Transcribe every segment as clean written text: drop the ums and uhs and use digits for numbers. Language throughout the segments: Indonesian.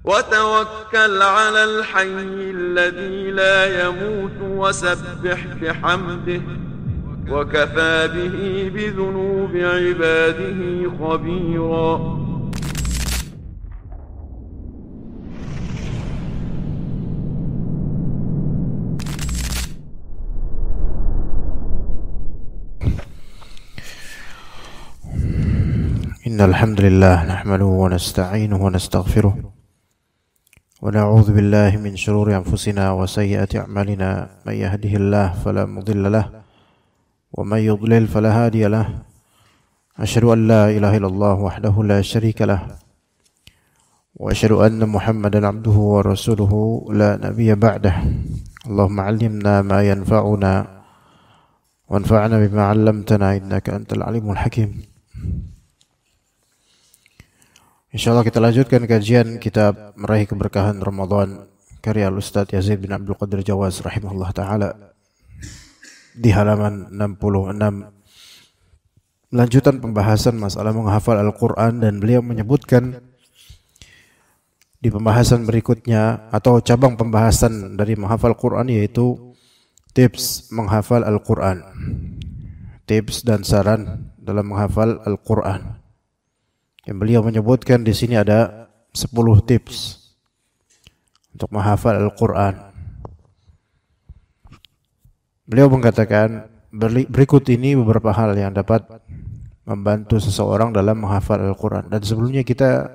وتوكل على الحي الذي لا يموت وسبح بحمده وكفى به بذنوب عباده خبيرا. إن الحمد لله نحمده ونستعينه ونستغفره ونعوذ بالله من شرور أنفسنا وسيئات أعمالنا من يهده الله فلا مضل له ومن يضلل فلا هادي له أشهد أن لا إله إلا الله وحده لا شريك له وأشهد أن محمدا عبده ورسوله لا نبي بعده. اللهم علمنا ما ينفعنا وانفعنا بما علمتنا إنك أنت العليم الحكيم. InsyaAllah kita lanjutkan kajian kitab Meraih Keberkahan Ramadan karya Ustadz Yazid bin Abdul Qadir Jawaz rahimahullah ta'ala di halaman 66. Lanjutan pembahasan masalah menghafal Al-Quran, dan beliau menyebutkan di pembahasan berikutnya atau cabang pembahasan dari menghafal Quran, yaitu tips menghafal Al-Quran, tips dan saran dalam menghafal Al-Quran. Yang beliau menyebutkan di sini ada 10 tips untuk menghafal Al-Quran. Beliau mengatakan berikut ini beberapa hal yang dapat membantu seseorang dalam menghafal Al-Quran. Dan sebelumnya kita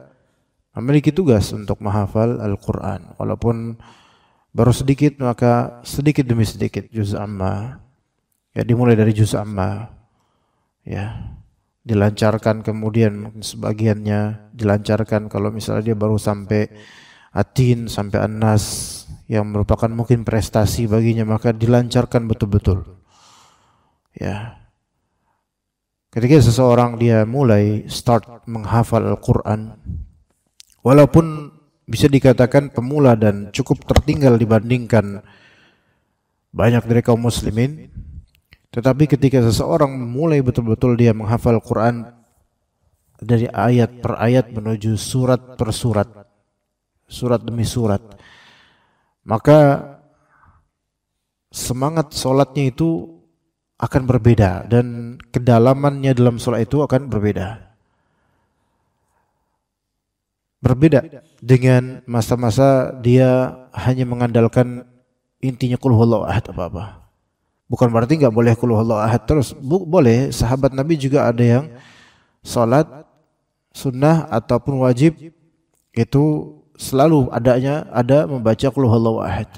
memiliki tugas untuk menghafal Al-Quran. Walaupun baru sedikit, maka sedikit demi sedikit juz amma. Ya, dimulai dari juz amma. Ya. Dilancarkan, kemudian sebagiannya dilancarkan kalau misalnya dia baru sampai Atin, sampai An-Nas yang merupakan mungkin prestasi baginya, maka dilancarkan betul-betul. Ya. Ketika seseorang dia mulai start menghafal Al-Quran, walaupun bisa dikatakan pemula dan cukup tertinggal dibandingkan banyak dari kaum muslimin, tetapi ketika seseorang mulai betul-betul dia menghafal Quran dari ayat per ayat menuju surat per surat, surat demi surat, maka semangat sholatnya itu akan berbeda dan kedalamannya dalam sholat itu akan berbeda. Berbeda dengan masa-masa dia hanya mengandalkan intinya qul huwallahu ahad apa-apa. Bukan berarti nggak boleh qul huwallahu ahad terus. Boleh. Sahabat Nabi juga ada yang salat sunnah ataupun wajib itu selalu ada membaca qul huwallahu ahad.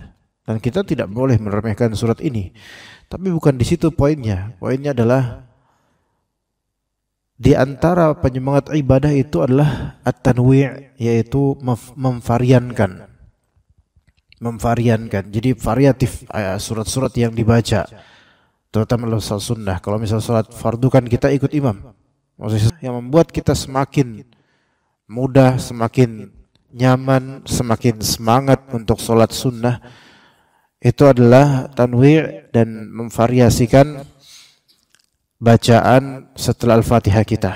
Dan kita tidak boleh meremehkan surat ini. Tapi bukan di situ poinnya. Poinnya adalah di antara penyemangat ibadah itu adalah at-tanwi', yaitu memvariankan. Jadi variatif surat-surat yang dibaca, terutama dalam salat sunnah. Kalau misal salat fardu kan kita ikut imam. Maksudnya yang membuat kita semakin mudah, semakin nyaman, semakin semangat untuk salat sunnah itu adalah tanwi' dan memvariasikan bacaan setelah Al-Fatihah kita.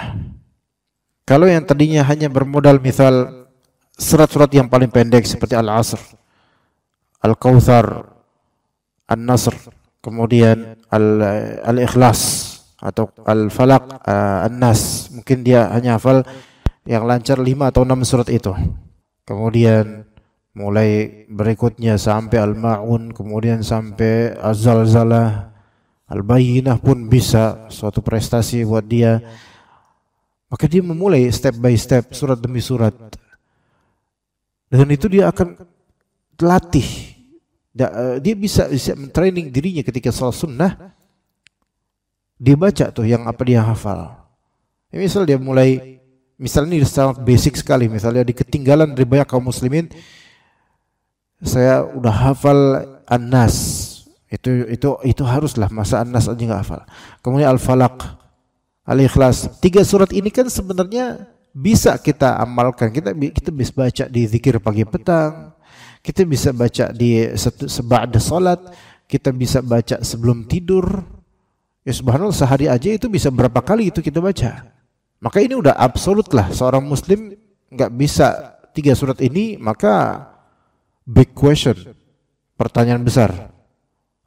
Kalau yang tadinya hanya bermodal misal surat-surat yang paling pendek seperti Al-Asr, Al-Kautsar, An-Nasr, kemudian Al-Ikhlas atau Al-Falaq, An-Nas, mungkin dia hanya hafal yang lancar 5 atau 6 surat itu. Kemudian mulai berikutnya sampai Al-Ma'un, kemudian sampai Az-Zalzalah, Al-Bayyinah pun bisa suatu prestasi buat dia. Maka dia memulai step by step, surat demi surat. Dengan itu dia akan latih, dia bisa training dirinya ketika salat sunnah, dia baca tuh yang apa dia hafal. Misal dia mulai, misalnya ini sangat basic sekali, misalnya di ketinggalan dari banyak kaum muslimin, saya udah hafal An-Nas, itu haruslah, masa An-Nas aja nggak hafal. Kemudian Al-Falaq, Al-Ikhlas, 3 surat ini kan sebenarnya bisa kita amalkan, kita bisa baca di zikir pagi petang. Kita bisa baca di seba'da salat, kita bisa baca sebelum tidur. Ya subhanallah, sehari aja itu bisa berapa kali itu kita baca. Maka ini udah absolut lah, seorang muslim nggak bisa 3 surat ini, maka big question, pertanyaan besar.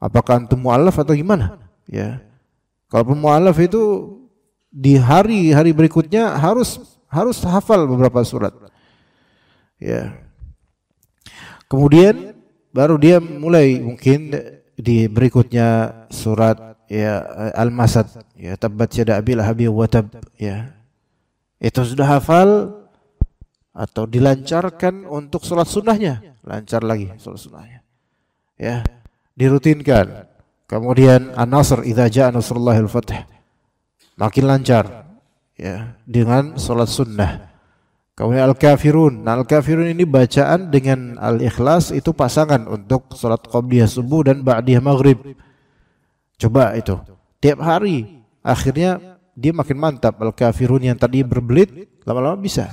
Apakah antum mu'allaf atau gimana? Ya. Kalau mu'allaf itu di hari-hari berikutnya harus hafal beberapa surat. Ya. Kemudian baru dia mulai mungkin di berikutnya surat ya Al-Masad, ya tabbat yada abi lahabin wa tab, ya. Itu sudah hafal atau dilancarkan untuk sholat sunnahnya, lancar lagi sholat sunnahnya, ya, dirutinkan. Kemudian An-Nasr, idza jaa nasrullahil fath, makin lancar, ya, dengan sholat sunnah. Kemudian Al-Kafirun, nah Al-Kafirun ini bacaan dengan Al-Ikhlas itu pasangan untuk sholat qabliyah subuh dan ba'diyah maghrib. Coba itu tiap hari, akhirnya dia makin mantap. Al-Kafirun yang tadi berbelit lama-lama bisa.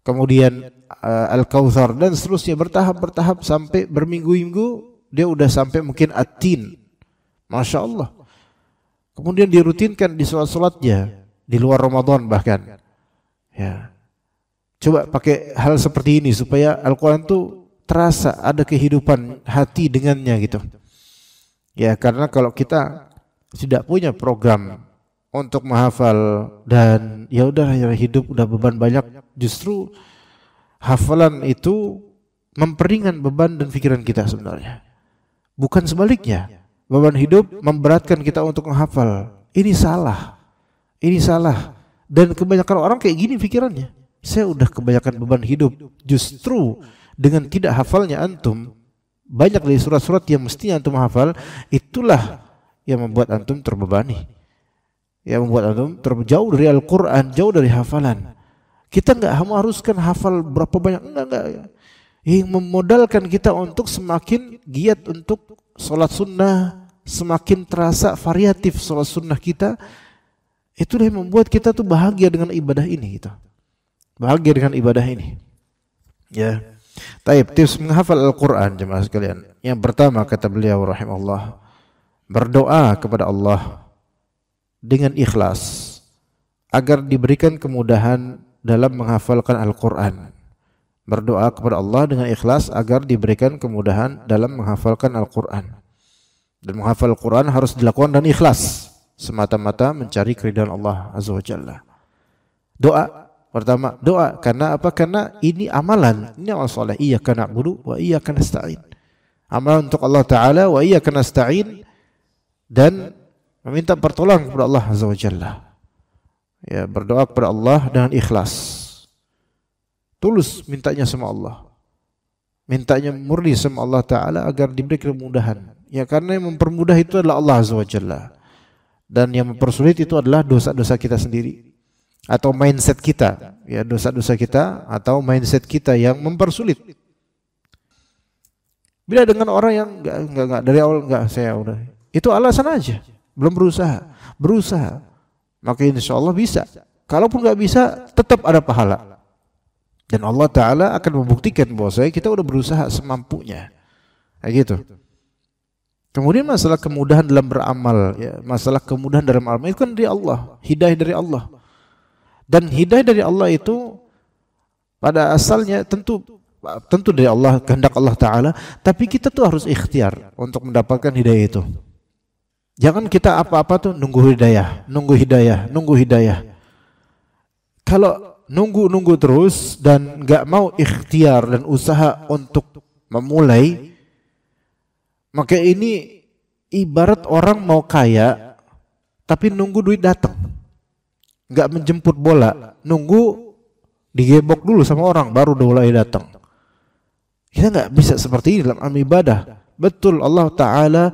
Kemudian Al-Kautsar dan seterusnya, bertahap sampai berminggu-minggu dia udah sampai mungkin At-Tin. Masya Allah. Kemudian dirutinkan di sholat-sholatnya di luar Ramadan bahkan. Ya. Coba pakai hal seperti ini supaya Al-Quran itu terasa ada kehidupan hati dengannya gitu. Ya, karena kalau kita tidak punya program untuk menghafal dan ya udah ya hidup udah beban banyak, justru hafalan itu memperingan beban dan pikiran kita sebenarnya. Bukan sebaliknya, beban hidup memberatkan kita untuk menghafal. Ini salah. Dan kebanyakan orang kayak gini pikirannya. Saya udah kebanyakan beban hidup. Justru dengan tidak hafalnya antum, banyak dari surat-surat yang mestinya antum hafal, itulah yang membuat antum terbebani. Yang membuat antum jauh dari Al-Quran, jauh dari hafalan. Kita enggak mengharuskan hafal berapa banyak, enggak. Yang memodalkan kita untuk semakin giat untuk sholat sunnah, semakin terasa variatif sholat sunnah kita. Itulah yang membuat kita tuh bahagia dengan ibadah ini gitu. Bahagia dengan ibadah ini. Ya. Taib, tips menghafal Al-Quran jemaah sekalian. Yang pertama kata beliau rahimahullah, berdoa kepada Allah dengan ikhlas agar diberikan kemudahan dalam menghafalkan Al-Quran. Berdoa kepada Allah dengan ikhlas agar diberikan kemudahan dalam menghafalkan Al-Quran. Dan menghafal Al-Quran harus dilakukan dan ikhlas, semata-mata mencari keridhaan Allah Azza wa Jalla. Doa pertama, doa karena apa? Karena ini amalan, ini amal soleh. Iyyaka na'budu wa iyyaka nasta'in. Amalan untuk Allah Ta'ala, wa iyyaka nasta'in, dan meminta pertolongan kepada Allah Azza wa Jalla. Ya, berdoa kepada Allah dengan ikhlas. Tulus mintanya sama Allah. Mintanya murni sama Allah Ta'ala agar diberi kemudahan. Ya, karena yang mempermudah itu adalah Allah Azza wa Jalla. Dan yang mempersulit itu adalah dosa-dosa kita sendiri. Atau mindset kita. Ya, dosa-dosa kita atau mindset kita yang mempersulit. Bila dengan orang yang enggak dari awal enggak, saya udah. Itu alasan aja. Belum berusaha, maka insya Allah bisa. Kalaupun nggak bisa, tetap ada pahala. Dan Allah Ta'ala akan membuktikan bahwa kita udah berusaha semampunya. Kayak gitu. Kemudian masalah kemudahan dalam beramal, ya, masalah kemudahan dalam amal itu kan dari Allah, hidayah dari Allah. Dan hidayah dari Allah itu pada asalnya tentu dari Allah, kehendak Allah Ta'ala. Tapi kita tuh harus ikhtiar untuk mendapatkan hidayah itu. Jangan kita apa-apa tuh nunggu hidayah. Kalau nunggu terus dan nggak mau ikhtiar dan usaha untuk memulai, maka ini ibarat orang mau kaya tapi nunggu duit datang, nggak menjemput bola, nunggu digebok dulu sama orang baru mulai datang. Kita nggak bisa seperti ini dalam amal ibadah. Betul, Allah Ta'ala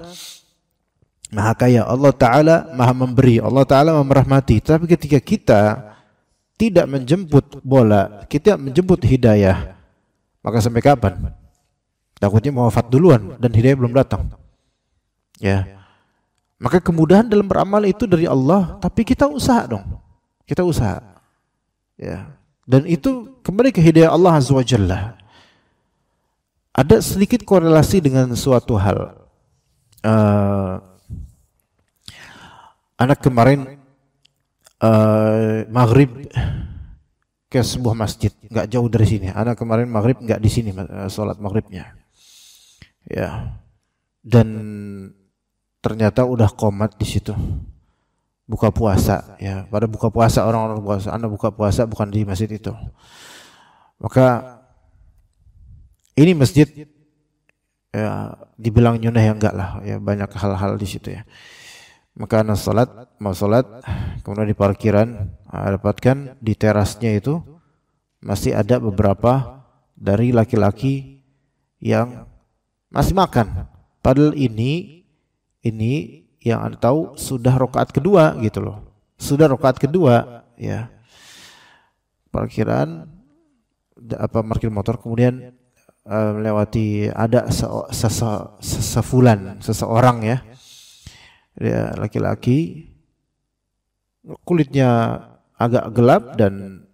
Maha kaya, Allah Ta'ala maha memberi, Allah Ta'ala merahmati. Tapi ketika kita tidak menjemput bola, kita menjemput hidayah, maka sampai kapan? Takutnya mau wafat duluan dan hidayah belum datang. Ya, maka kemudahan dalam beramal itu dari Allah, tapi kita usaha dong. Kita usaha. Ya, dan itu kembali ke hidayah Allah Azza wa Jalla. Ada sedikit korelasi dengan suatu hal. Anak kemarin maghrib ke sebuah masjid, nggak jauh dari sini. Ana kemarin maghrib nggak di sini sholat maghribnya, ya. Dan ternyata udah qomat di situ, buka puasa, ya. Pada buka puasa orang-orang puasa, Ana buka puasa bukan di masjid itu. Maka ini masjid, ya, dibilang nyunah ya enggak lah, ya banyak hal-hal di situ ya. Maka Ana mau sholat, kemudian di parkiran dapatkan di terasnya itu masih ada beberapa dari laki-laki yang masih makan. Padahal ini yang Anda tahu sudah rakaat kedua gitu loh. Sudah rakaat kedua, ya. Parkiran parkir motor, kemudian melewati ada seseorang ya. Dia laki-laki, kulitnya agak gelap dan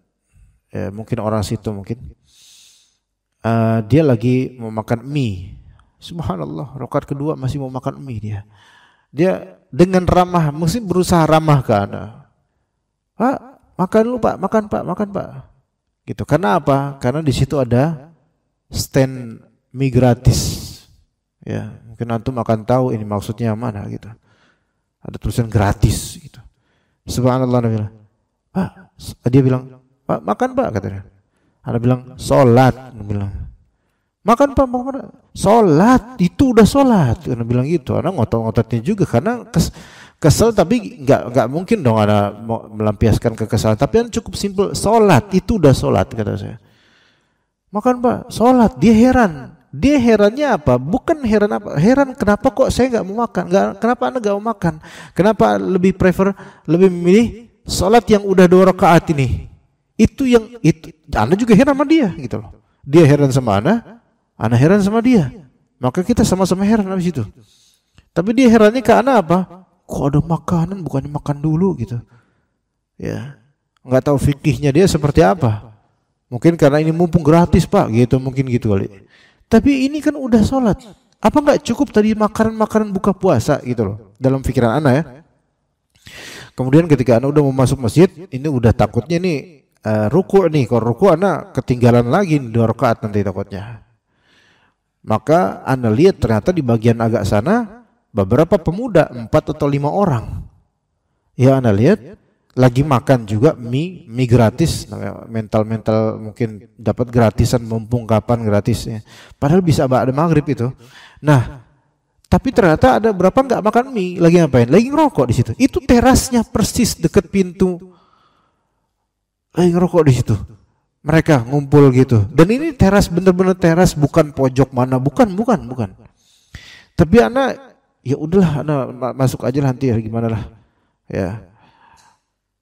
ya, mungkin orang situ mungkin. Dia lagi mau makan mie. Subhanallah, rakaat kedua masih mau makan mie dia. Dia dengan ramah, mesti berusaha ramah ke Anda. Pak, makan dulu Pak, makan Pak. Gitu. Karena apa? Karena di situ ada stand mie gratis. Ya, mungkin antum akan tahu ini maksudnya yang mana gitu. Ada tulisan gratis gitu. Subhanallah, dia bilang, Pak, makan Pak, katanya. Ada bilang, sholat. Dia bilang, makan Pak, makan. Sholat, itu udah sholat. Dia bilang gitu. Anak ngotot-ngototnya juga karena kesel, tapi nggak mungkin dong ada mau melampiaskan kekesalan. Tapi yang cukup simpel, sholat, itu udah sholat, kata saya. Makan Pak, sholat. Dia heran. Dia herannya apa? Bukan heran apa? Heran kenapa kok saya nggak mau makan? Kenapa Anda nggak mau makan? Kenapa lebih memilih sholat yang udah 2 rakaat ini? Itu Anda juga heran sama dia gitu loh. Dia heran sama Anda heran sama dia. Maka kita sama-sama heran habis itu. Tapi dia herannya ke Anda apa? Kok ada makanan bukannya makan dulu gitu. Ya. Nggak tahu fikihnya dia seperti apa. Mungkin karena ini mumpung gratis Pak gitu, mungkin gitu kali. Tapi ini kan udah sholat. Apa nggak cukup tadi makanan buka puasa gitu loh dalam pikiran Anda ya. Kemudian ketika Anda udah mau masuk masjid, ini udah takutnya nih ruku nih. Kalau ruku Anda ketinggalan lagi 2 rakaat nanti takutnya. Maka Anda lihat ternyata di bagian agak sana beberapa pemuda 4 atau 5 orang. Ya Anda lihat lagi makan juga mie gratis, mental mungkin dapat gratisan, mumpung kapan gratisnya. Padahal bisa ada maghrib itu. Nah, tapi ternyata ada berapa nggak makan mie, lagi ngapain? Lagi ngerokok di situ. Itu terasnya persis dekat pintu. Lagi ngerokok di situ. Mereka ngumpul gitu. Dan ini teras, bener-bener teras, bukan pojok mana, bukan. Tapi anak, ya udahlah, anak masuk aja nanti ya gimana lah, ya.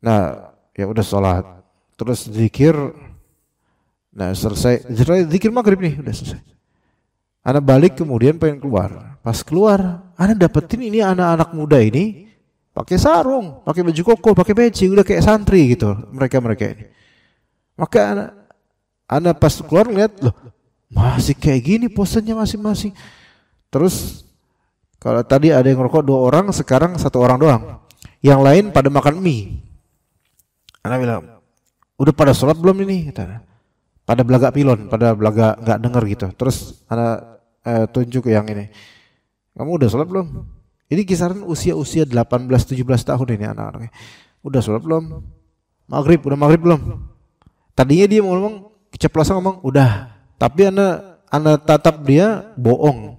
Nah, ya udah sholat, terus zikir. Nah, selesai zikir maghrib nih, udah selesai. Anak balik kemudian pengen keluar. Pas keluar, anak dapetin ini anak-anak muda ini pakai sarung, pakai baju koko, pakai peci, udah kayak santri gitu. Mereka ini. Maka anak pas keluar ngeliat, loh masih kayak gini posenya masing-masing. Terus kalau tadi ada yang ngerokok 2 orang, sekarang 1 orang doang. Yang lain pada makan mie. Anak bilang, udah pada sholat belum ini? Pada belagak pilon, pada belagak nggak dengar gitu. Terus anak tunjuk yang ini, kamu udah sholat belum? Ini kisaran usia 18-17 tahun ini anak-anaknya. Udah sholat belum? Udah maghrib belum? Tadinya dia mau ngomong, keceplosan ngomong, udah. Tapi anak tatap dia bohong.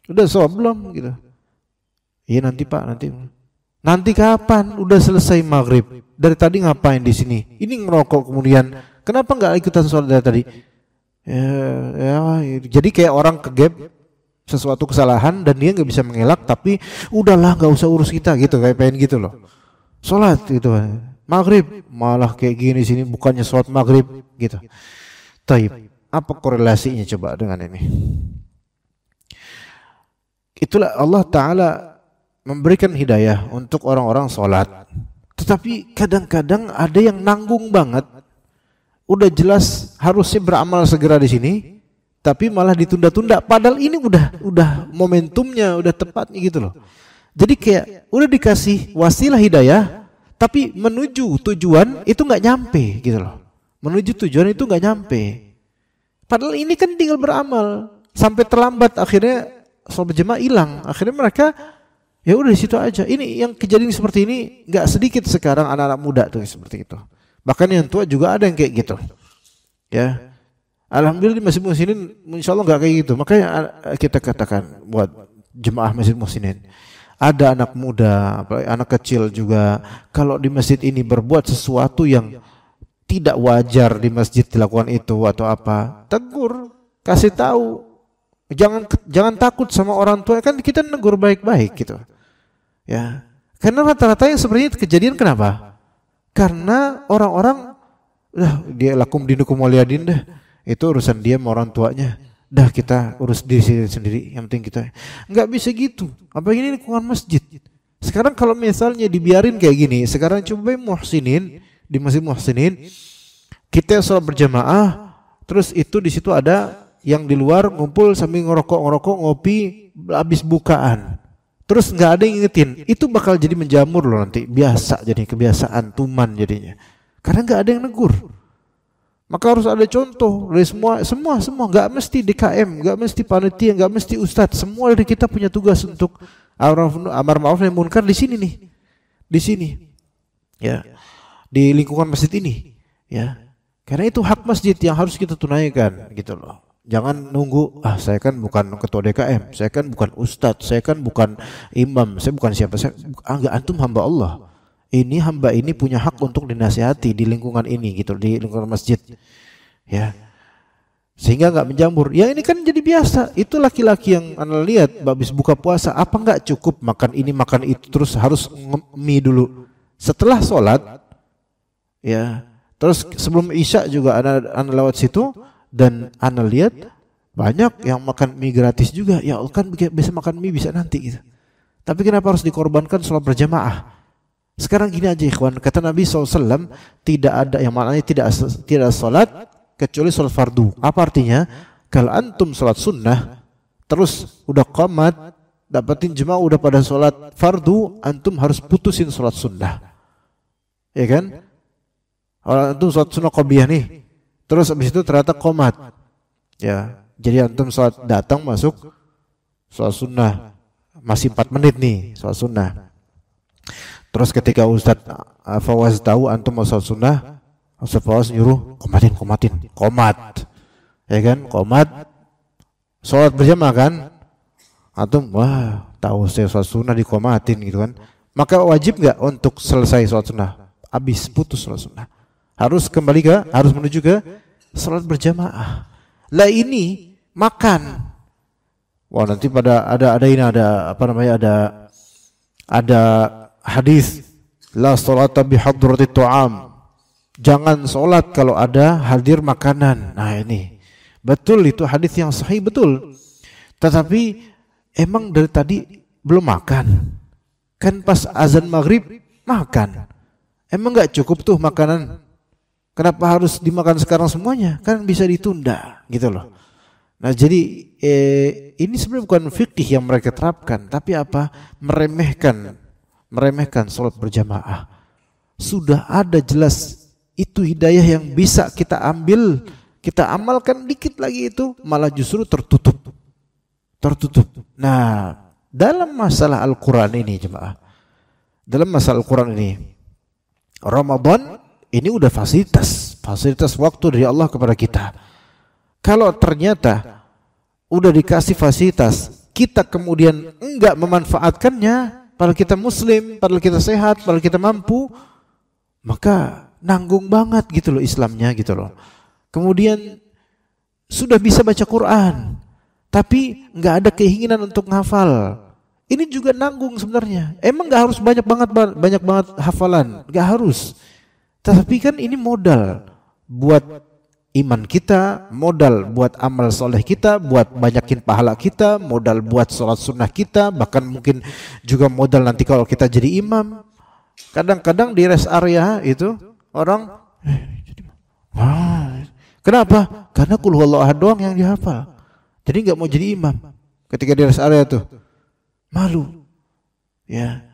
Udah sholat belum? Gitu. Iya nanti Pak, nanti. Nanti kapan? Udah selesai maghrib. Dari tadi ngapain di sini? Ini ngerokok kemudian. Kenapa nggak ikutan sholat dari tadi? Ya, jadi kayak orang kegap sesuatu kesalahan dan dia nggak bisa mengelak. Tapi udahlah nggak usah urus kita gitu. Kayak pengen gitu loh. Sholat gitu. Maghrib malah kayak gini sini. Bukannya sholat maghrib gitu. Taib. Apa korelasinya coba dengan ini? Itulah Allah Ta'ala memberikan hidayah untuk orang-orang sholat. Tetapi kadang-kadang ada yang nanggung banget. Udah jelas harusnya beramal segera di sini, tapi malah ditunda-tunda. Padahal ini udah momentumnya, udah tepatnya gitu loh. Jadi kayak udah dikasih wasilah hidayah, tapi menuju tujuan itu nggak nyampe gitu loh. menuju tujuan itu nggak nyampe. Padahal ini kan tinggal beramal. Sampai terlambat akhirnya sholat berjamaah hilang. Akhirnya mereka ya udah di situ aja. Ini yang kejadian seperti ini nggak sedikit sekarang anak-anak muda tuh seperti itu. Bahkan yang tua juga ada yang kayak gitu. Ya. Alhamdulillah di Masjid Muhsinin insyaallah nggak kayak gitu. Makanya kita katakan buat jemaah Masjid Muhsinin, ada anak muda, anak kecil juga, kalau di masjid ini berbuat sesuatu yang tidak wajar di masjid dilakukan itu atau apa, tegur, kasih tahu. Jangan takut sama orang tua, kan kita negur baik-baik gitu. Ya. Karena rata-rata yang seperti itu kejadian kenapa? Karena orang-orang dia lakum dinukum waliyadin dah. Itu urusan dia sama orang tuanya. Dah kita urus diri sendiri, yang penting kita. Enggak bisa gitu. Apalagi ini lingkungan masjid. Sekarang kalau misalnya dibiarin kayak gini, sekarang coba muhsinin di Masjid Muhsinin, kita sholat berjamaah, terus itu di situ ada yang di luar ngumpul sambil ngerokok, ngopi, habis bukaan. Terus nggak ada yang ingetin, itu bakal jadi menjamur loh nanti, biasa jadi kebiasaan, tuman jadinya. Karena nggak ada yang negur. Maka harus ada contoh dari semua, nggak mesti DKM, nggak mesti panitia, nggak mesti ustadz, semua dari kita punya tugas untuk amar ma'ruf nahi munkar di sini nih, di sini, ya, di lingkungan masjid ini, ya. Karena itu hak masjid yang harus kita tunaikan, gitu loh. Jangan nunggu, saya kan bukan ketua DKM, saya kan bukan ustadz, saya kan bukan imam, saya bukan siapa, enggak, antum hamba Allah. Ini hamba ini punya hak untuk dinasihati di lingkungan ini, gitu, di lingkungan masjid, ya. Sehingga enggak menjamur. Ya ini kan jadi biasa. Itu laki-laki yang Anda lihat habis buka puasa, apa enggak cukup makan ini makan itu, terus harus mie dulu. Setelah sholat, ya. Terus sebelum Isya juga Anda lewat situ. Dan Anda lihat banyak yang makan mie gratis juga. Ya Allah, kan bisa makan mie bisa nanti gitu. Tapi kenapa harus dikorbankan sholat berjamaah? Sekarang gini aja ikhwan, kata Nabi SAW, tidak ada yang maknanya tidak sholat kecuali sholat fardu. Apa artinya? Kalau antum sholat sunnah, terus udah qomat, dapatin jemaah udah pada sholat fardu, antum harus putusin sholat sunnah. Ya kan? Orang antum sholat sunnah qobliyah nih, terus habis itu ternyata qomat. Ya, jadi antum sholat datang masuk sholat sunnah, masih 4 menit nih sholat sunnah. Terus ketika Ustadz Fawaz tahu antum mau sholat sunnah, Ustadz Fawaz nyuruh qomat. Ya kan, qomat. Sholat berjamaah kan, antum wah tahu saya sholat sunnah dikomatin gitu kan. Maka wajib nggak untuk selesai sholat sunnah, habis putus sholat sunnah, harus menuju ke sholat berjamaah. Lah ini makan. Wah nanti ada hadis la sholata bi hadratit ta'am. Jangan sholat kalau ada hadir makanan. Nah ini betul, itu hadis yang sahih betul. Tetapi emang dari tadi belum makan. Kan pas azan maghrib makan. Emang nggak cukup tuh makanan? Kenapa harus dimakan sekarang semuanya? Kan bisa ditunda, gitu loh. Nah jadi ini sebenarnya bukan fikih yang mereka terapkan, tapi apa? Meremehkan sholat berjamaah. Sudah ada jelas itu hidayah yang bisa kita ambil, kita amalkan dikit lagi itu malah justru tertutup. Nah dalam masalah Al-Quran ini jemaah, dalam masalah Al-Quran ini, Ramadan ini udah fasilitas waktu dari Allah kepada kita. Kalau ternyata udah dikasih fasilitas, kita kemudian enggak memanfaatkannya, padahal kita muslim, padahal kita sehat, padahal kita mampu, maka nanggung banget gitu loh Islamnya gitu loh. Kemudian sudah bisa baca Quran, tapi enggak ada keinginan untuk ngafal. Ini juga nanggung sebenarnya. Emang enggak harus banyak banget hafalan, enggak harus. Tapi kan ini modal buat iman kita, modal buat amal soleh kita, buat banyakin pahala kita, modal buat sholat sunnah kita, bahkan mungkin juga modal nanti kalau kita jadi imam. Kadang-kadang di rest area itu orang, kenapa? Karena qul huwallahu ahad doang yang dihafal. Jadi nggak mau jadi imam. Ketika di rest area tuh malu, ya.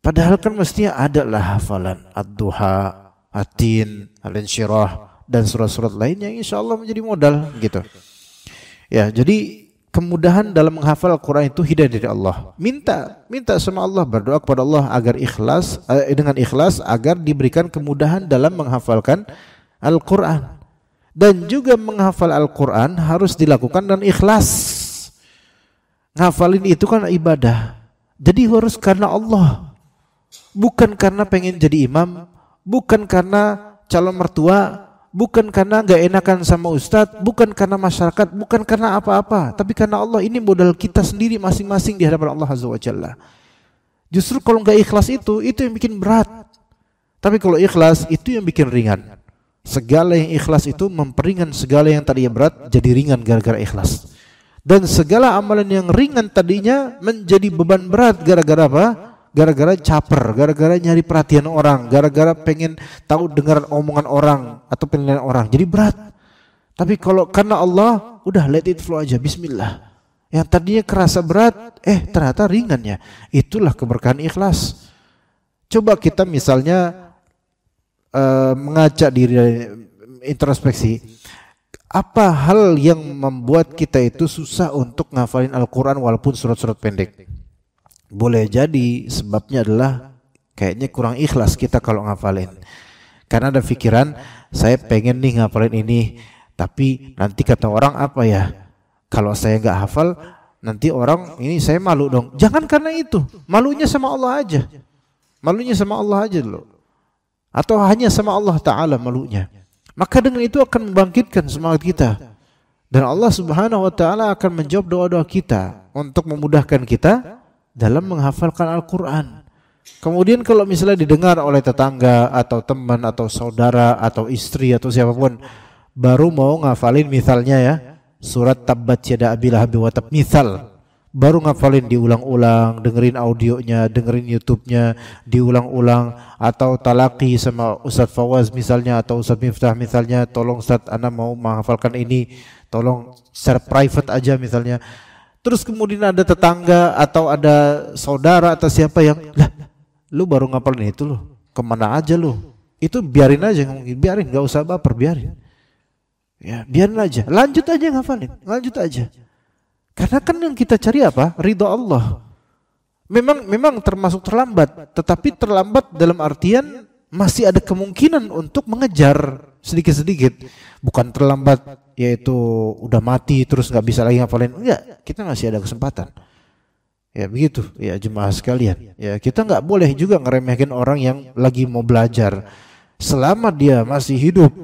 Padahal kan mestinya ada lah hafalan ad-duha, Atin, Al-Insyirah, dan surat-surat lainnya insya Allah menjadi modal gitu. Ya, jadi kemudahan dalam menghafal Al-Quran itu hidayah dari Allah. Minta sama Allah, berdoa kepada Allah agar dengan ikhlas agar diberikan kemudahan dalam menghafalkan Al-Quran. Dan juga menghafal Al-Quran harus dilakukan dengan ikhlas. Ngafalin itu kan ibadah. Jadi harus karena Allah. Bukan karena pengen jadi imam, bukan karena calon mertua, bukan karena gak enakan sama ustadz, bukan karena masyarakat, bukan karena apa-apa, tapi karena Allah. Ini modal kita sendiri masing-masing di hadapan Allah Azza wa Jalla. Justru kalau gak ikhlas itu yang bikin berat. Tapi kalau ikhlas itu yang bikin ringan. Segala yang ikhlas itu memperingan segala yang tadinya berat jadi ringan gara-gara ikhlas. Dan segala amalan yang ringan tadinya menjadi beban berat gara-gara apa? Gara-gara caper, gara-gara nyari perhatian orang, gara-gara pengen tahu dengar omongan orang atau penilaian orang, jadi berat. Tapi kalau karena Allah, udah let it flow aja, bismillah. Yang tadinya kerasa berat, ternyata ringan ya. Itulah keberkahan ikhlas. Coba kita misalnya mengajak diri, introspeksi, apa hal yang membuat kita itu susah untuk ngafalin Al-Quran walaupun surat-surat pendek? Boleh jadi sebabnya adalah kayaknya kurang ikhlas kita kalau ngafalin. Karena ada pikiran, saya pengen nih ngafalin ini, tapi nanti kata orang apa ya? Kalau saya nggak hafal, nanti orang ini saya malu dong. Jangan karena itu, malunya sama Allah aja. Malunya sama Allah aja dulu. Atau hanya sama Allah Ta'ala malunya. Maka dengan itu akan membangkitkan semangat kita. Dan Allah Subhanahu Wa Ta'ala akan menjawab doa-doa kita untuk memudahkan kita dalam menghafalkan Al-Quran. Kemudian kalau misalnya didengar oleh tetangga atau teman atau saudara atau istri atau siapapun, baru mau ngafalin misalnya ya, surat Tabbat Yada Abi Lahab wa Tab, misal baru ngafalin diulang-ulang, dengerin audionya, dengerin YouTube-nya, diulang-ulang, atau talaki sama Ustadz Fawaz misalnya atau Ustadz Miftah misalnya, tolong Ustadz ana mau menghafalkan ini, tolong secara private aja misalnya. Terus kemudian ada tetangga atau ada saudara atau siapa yang, lah lu baru ngapalin itu lu, kemana aja lu? Itu biarin aja, biarin, gak usah baper, biarin. Ya, biarin aja, lanjut aja ngafalin, lanjut aja. Karena kan yang kita cari apa? Ridha Allah. Memang termasuk terlambat, tetapi terlambat dalam artian masih ada kemungkinan untuk mengejar sedikit-sedikit. Bukan terlambat yaitu udah mati terus nggak bisa lagi ngafalin. Enggak, kita masih ada kesempatan. Ya begitu, ya jemaah sekalian. Ya kita nggak boleh juga ngeremehkan orang yang lagi mau belajar. Selama dia masih hidup,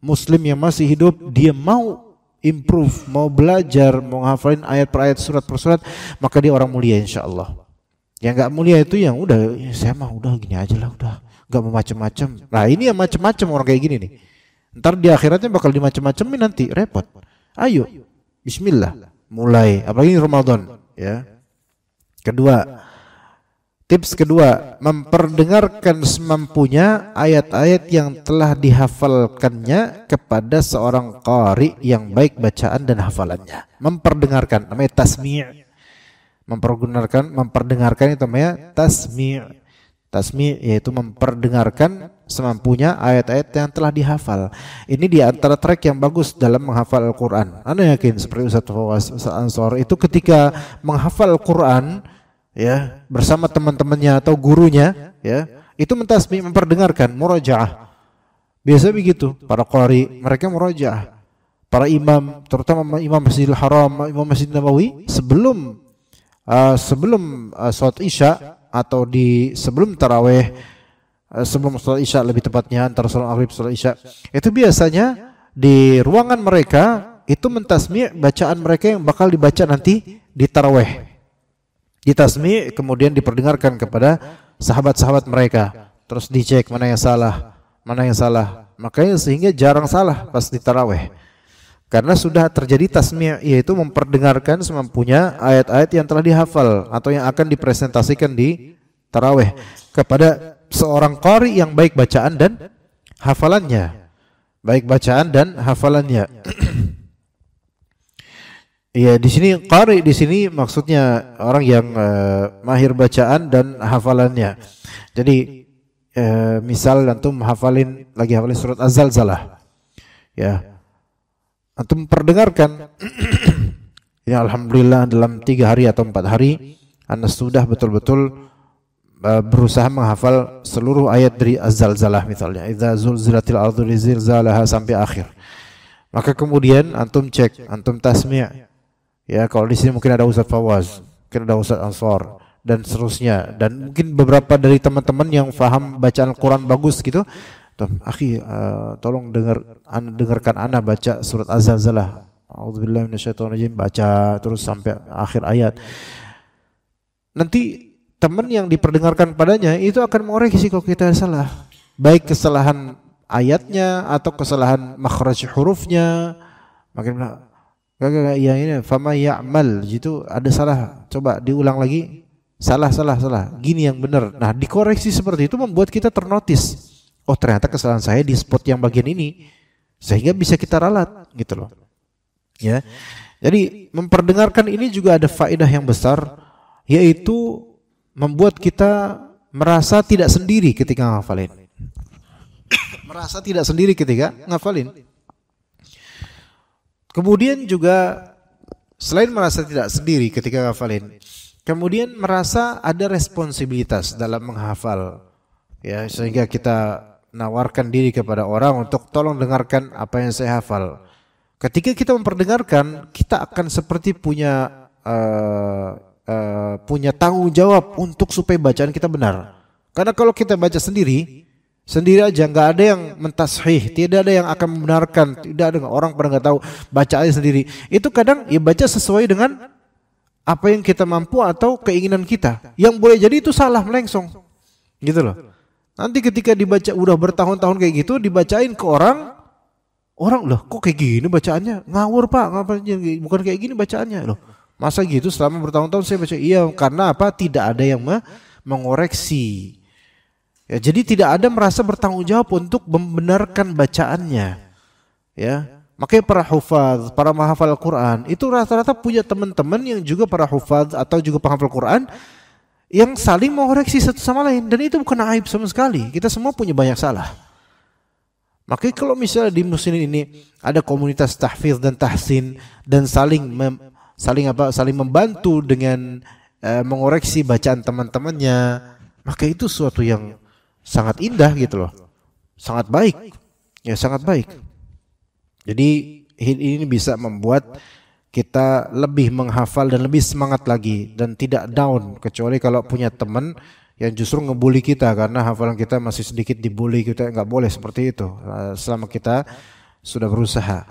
Muslim yang masih hidup, dia mau improve, mau belajar, mau ngafalin ayat per ayat, surat per surat, maka dia orang mulia insya Allah. Yang nggak mulia itu yang udah, saya mah udah gini aja lah, udah nggak mau macem-macem. Nah ini yang macem-macem orang kayak gini nih. Ntar di akhiratnya bakal dimacem-macemin nanti, repot. Ayo, bismillah, mulai. Apalagi Ramadan, ya. Tips kedua, memperdengarkan semampunya ayat-ayat yang telah dihafalkannya kepada seorang qari yang baik bacaan dan hafalannya. Memperdengarkan, namanya tasmi'. Memperdengarkan itu namanya tasmi'. Tasmi' yaitu memperdengarkan semampunya ayat-ayat yang telah dihafal. Ini di antara trik yang bagus dalam menghafal Al-Quran. Anda yakin seperti Ustaz Fawaz, Ustaz Ansor itu ketika menghafal Al-Quran, ya bersama teman-temannya atau gurunya, ya itu mentasmi, memperdengarkan, murajaah. Biasa begitu para qari, mereka murajaah. Para imam, terutama imam Masjidil Haram, imam Masjid Nabawi, sebelum sholat isya atau sebelum taraweh, sebelum sholat isya lebih tepatnya antara sholat maghrib sholat isya, itu biasanya di ruangan mereka itu mentasmi bacaan mereka yang bakal dibaca nanti di taraweh. Ditasmi kemudian diperdengarkan kepada sahabat-sahabat mereka, terus dicek mana yang salah. Makanya sehingga jarang salah pas di taraweh, karena sudah terjadi tasmi', yaitu memperdengarkan semampunya ayat-ayat yang telah dihafal atau yang akan dipresentasikan di taraweh kepada seorang qari yang baik bacaan dan hafalannya. Ya di sini qari di sini maksudnya orang yang mahir bacaan dan hafalannya. Jadi misal antum lagi hafalin surat Az-Zalzalah. Ya, antum perdengarkan. Ya alhamdulillah dalam 3 hari atau 4 hari Anda sudah betul-betul berusaha menghafal seluruh ayat dari Az-Zalzalah misalnya, idza zulzilatil ardu zilzalaha sampai akhir. Maka kemudian antum cek, antum tasmi'. Ya, kalau di sini mungkin ada Ustaz Fawaz, mungkin ada Ustaz Ansor dan seterusnya, dan mungkin beberapa dari teman-teman yang faham bacaan Al-Quran bagus gitu. Akhi, tolong dengarkan ana baca surat Az-Zalzalah. A'udzubillahi minasyaitonirrajim, baca terus sampai akhir ayat. Nanti teman yang diperdengarkan padanya itu akan mengoreksi kalau kita salah, baik kesalahan ayatnya atau kesalahan makhraj hurufnya. Makin gak yang ini fama ya'mal gitu ada salah, coba diulang lagi, salah, gini yang benar. Nah, dikoreksi seperti itu membuat kita ternotis. Oh, ternyata kesalahan saya di spot yang bagian ini, sehingga bisa kita ralat gitu loh. Ya. Jadi memperdengarkan ini juga ada faedah yang besar, yaitu membuat kita merasa tidak sendiri ketika ngafalin. Merasa tidak sendiri ketika ngafalin. Kemudian juga selain merasa tidak sendiri ketika ngafalin, kemudian merasa ada responsibilitas dalam menghafal. Ya, sehingga kita nawarkan diri kepada orang untuk tolong dengarkan apa yang saya hafal. Ketika kita memperdengarkan, kita akan seperti punya tanggung jawab untuk supaya bacaan kita benar. Karena kalau kita baca sendiri aja, nggak ada yang mentashih, tidak ada yang akan membenarkan, tidak ada orang pada nggak tahu, baca aja sendiri. Itu kadang ya baca sesuai dengan apa yang kita mampu atau keinginan kita. Yang boleh jadi itu salah, melengsong, gitu loh. Nanti ketika dibaca udah bertahun-tahun kayak gitu, dibacain ke orang loh kok kayak gini bacaannya, ngawur pak, bukan kayak gini bacaannya loh. Masa gitu selama bertahun-tahun saya baca? Iya, karena apa? Tidak ada yang mengoreksi. Ya, jadi tidak ada merasa bertanggung jawab untuk membenarkan bacaannya. Ya, makanya para hufaz, para menghafal Al-Quran itu rata-rata punya teman-teman yang juga para hufaz atau juga penghafal Quran yang saling mengoreksi satu sama lain, dan itu bukan aib sama sekali. Kita semua punya banyak salah. Makanya kalau misalnya di muslimin ini ada komunitas tahfiz dan tahsin dan saling membantu dengan mengoreksi bacaan teman-temannya, maka itu suatu yang sangat indah gitu loh. Sangat baik. Ya, sangat baik. Jadi ini bisa membuat kita lebih menghafal dan lebih semangat lagi dan tidak down, kecuali kalau punya teman yang justru ngebully kita karena hafalan kita masih sedikit, dibully. Kita nggak boleh seperti itu selama kita sudah berusaha.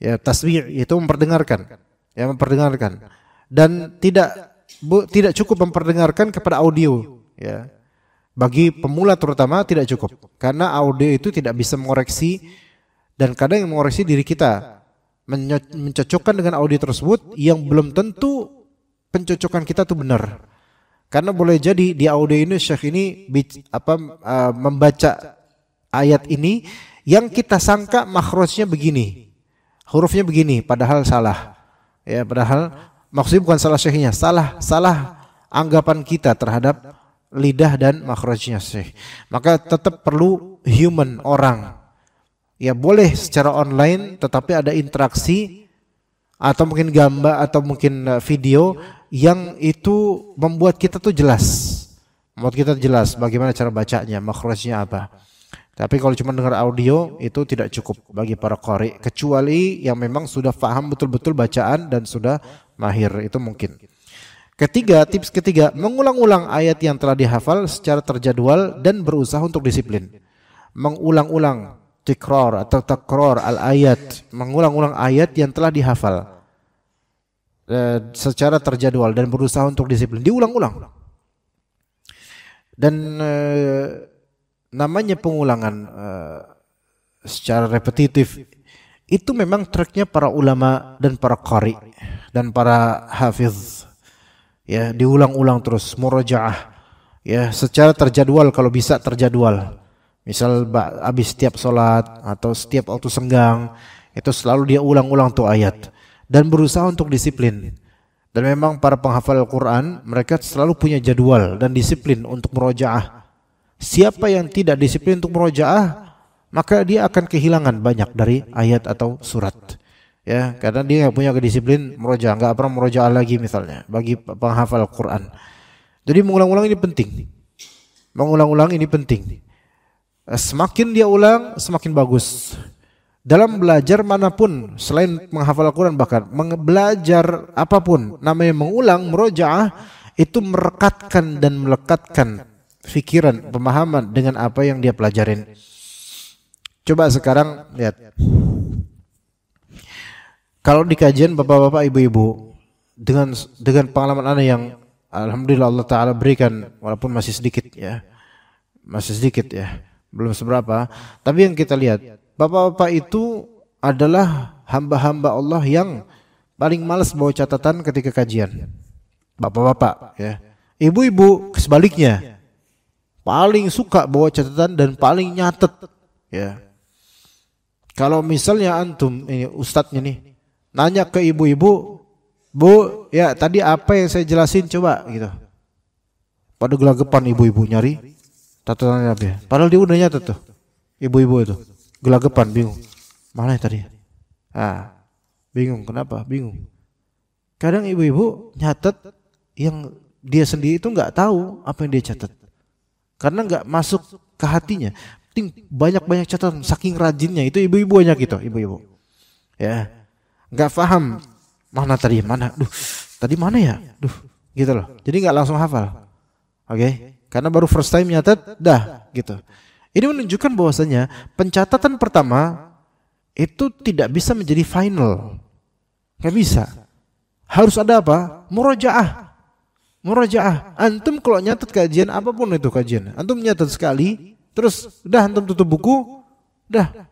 Ya, tasbih itu memperdengarkan, ya memperdengarkan, dan tidak cukup memperdengarkan kepada audio. Ya, bagi pemula terutama tidak cukup, karena audio itu tidak bisa mengoreksi, dan kadang yang mengoreksi diri kita, mencocokkan dengan audio tersebut yang belum tentu pencocokan kita tuh benar. Karena boleh jadi di audio ini syekh ini membaca ayat ini yang kita sangka makhrajnya begini, hurufnya begini, padahal salah. Ya, padahal maksudnya bukan salah syekhnya, salah anggapan kita terhadap lidah dan makhrajnya syekh. Maka tetap perlu human, orang. Ya, boleh secara online tetapi ada interaksi atau mungkin gambar atau mungkin video yang itu membuat kita tuh jelas. Membuat kita jelas bagaimana cara bacanya, makhrajnya apa. Tapi kalau cuma dengar audio itu tidak cukup bagi para qari, kecuali yang memang sudah paham betul-betul bacaan dan sudah mahir, itu mungkin. Tips ketiga, mengulang-ulang ayat yang telah dihafal secara terjadwal dan berusaha untuk disiplin. Mengulang-ulang, tikrar atau takror al-ayat, mengulang-ulang ayat yang telah dihafal secara terjadwal dan berusaha untuk disiplin, diulang-ulang. Dan namanya pengulangan secara repetitif itu memang treknya para ulama dan para qari dan para hafiz. Ya, diulang-ulang terus, murajaah. Ya, secara terjadwal, kalau bisa terjadwal. Misal habis setiap sholat atau setiap waktu senggang, itu selalu dia ulang-ulang tuh ayat dan berusaha untuk disiplin. Dan memang para penghafal Al-Quran mereka selalu punya jadwal dan disiplin untuk murojaah. Siapa yang tidak disiplin untuk murojaah, maka dia akan kehilangan banyak dari ayat atau surat. Ya, karena dia nggak punya kedisiplin murojaah, nggak pernah murojaah lagi misalnya bagi penghafal Quran. Jadi mengulang-ulang ini penting. Mengulang-ulang ini penting. Semakin dia ulang, semakin bagus. Dalam belajar manapun selain menghafal Al-Quran, bahkan belajar apapun, namanya mengulang, murojaah, itu merekatkan dan melekatkan fikiran, pemahaman dengan apa yang dia pelajarin. Coba sekarang lihat. Kalau di kajian bapak-bapak, ibu-ibu, dengan pengalaman Anda yang alhamdulillah Allah Ta'ala berikan, walaupun masih sedikit ya, belum seberapa, tapi yang kita lihat, bapak-bapak itu adalah hamba-hamba Allah yang paling malas bawa catatan ketika kajian. Bapak-bapak ya. Ibu-ibu sebaliknya, paling suka bawa catatan dan paling nyatet ya. Kalau misalnya antum ini ustadznya nih nanya ke ibu-ibu, Bu, ya tadi apa yang saya jelasin coba gitu. Pada gelagapan ibu-ibu nyari catatannya apa ya. Padahal dia udah nyatet tuh. Ibu-ibu itu gelagapan, bingung. Mana ya tadi? Bingung, kenapa? Bingung. Kadang ibu-ibu nyatet yang dia sendiri itu nggak tahu apa yang dia catat. Karena nggak masuk ke hatinya. Banyak-banyak catatan, saking rajinnya itu ibu-ibu banyak gitu, ibu-ibu. Ya. Nggak paham mana tadi, mana, tadi mana ya, gitu loh. Jadi nggak langsung hafal, oke? Karena baru first time nyatet, dah, gitu. Ini menunjukkan bahwasanya pencatatan pertama itu tidak bisa menjadi final, nggak bisa. Harus ada apa? Murojaah. Antum kalau nyatet kajian apapun itu kajian, antum nyatet sekali, terus udah antum tutup buku, dah.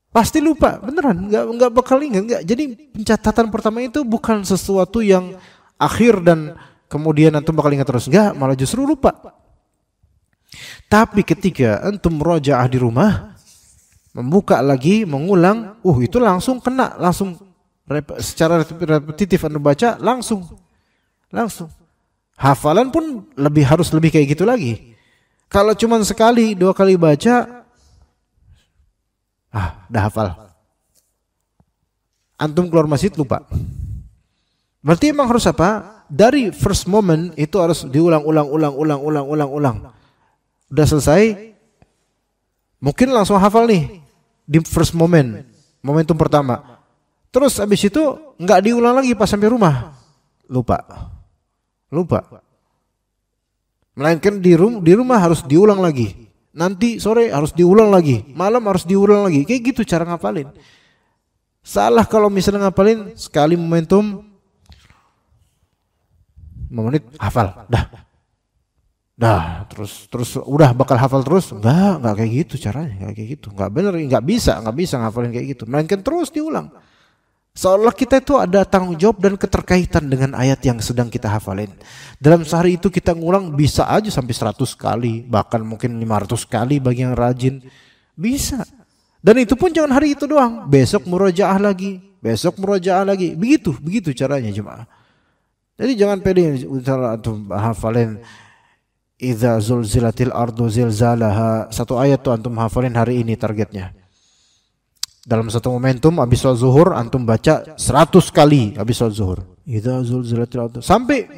Pasti lupa, beneran, nggak bakal ingat, nggak. Jadi pencatatan pertama itu bukan sesuatu yang akhir dan kemudian antum bakal ingat terus, nggak, malah justru lupa. Tapi ketika antum murojaah di rumah, membuka lagi, mengulang, itu langsung kena, langsung secara repetitif antum baca, langsung. Hafalan pun harus lebih kayak gitu lagi. Kalau cuma sekali, 2 kali baca, dah hafal. Antum keluar masjid lupa. Berarti emang harus apa? Dari first moment itu harus diulang. Udah selesai, mungkin langsung hafal nih di first momentum pertama. Terus habis itu nggak diulang lagi pas sampai rumah, lupa. Melainkan di rumah harus diulang lagi. Nanti sore harus diulang lagi, malam harus diulang lagi. Kayak gitu cara ngapalin. Salah kalau misalnya ngapalin sekali momentum 5 menit hafal, dah terus udah bakal hafal terus. Enggak kayak gitu caranya, enggak kayak gitu. Enggak benar, enggak bisa ngafalin kayak gitu. Melainkan terus diulang. Seolah kita itu ada tanggung jawab dan keterkaitan dengan ayat yang sedang kita hafalin. Dalam sehari itu kita ngulang bisa aja sampai 100 kali, bahkan mungkin 500 kali bagi yang rajin. Bisa. Dan itu pun jangan hari itu doang. Besok murojaah lagi. Begitu caranya jemaah. Jadi jangan pede antum hafalin idza zulzilatil ardu zilzalaha. Satu ayat tuh antum hafalin hari ini targetnya. Dalam satu momentum habis sholat zuhur antum baca 100 kali habis sholat zuhur. Idza zulzilatil ardu. Sampai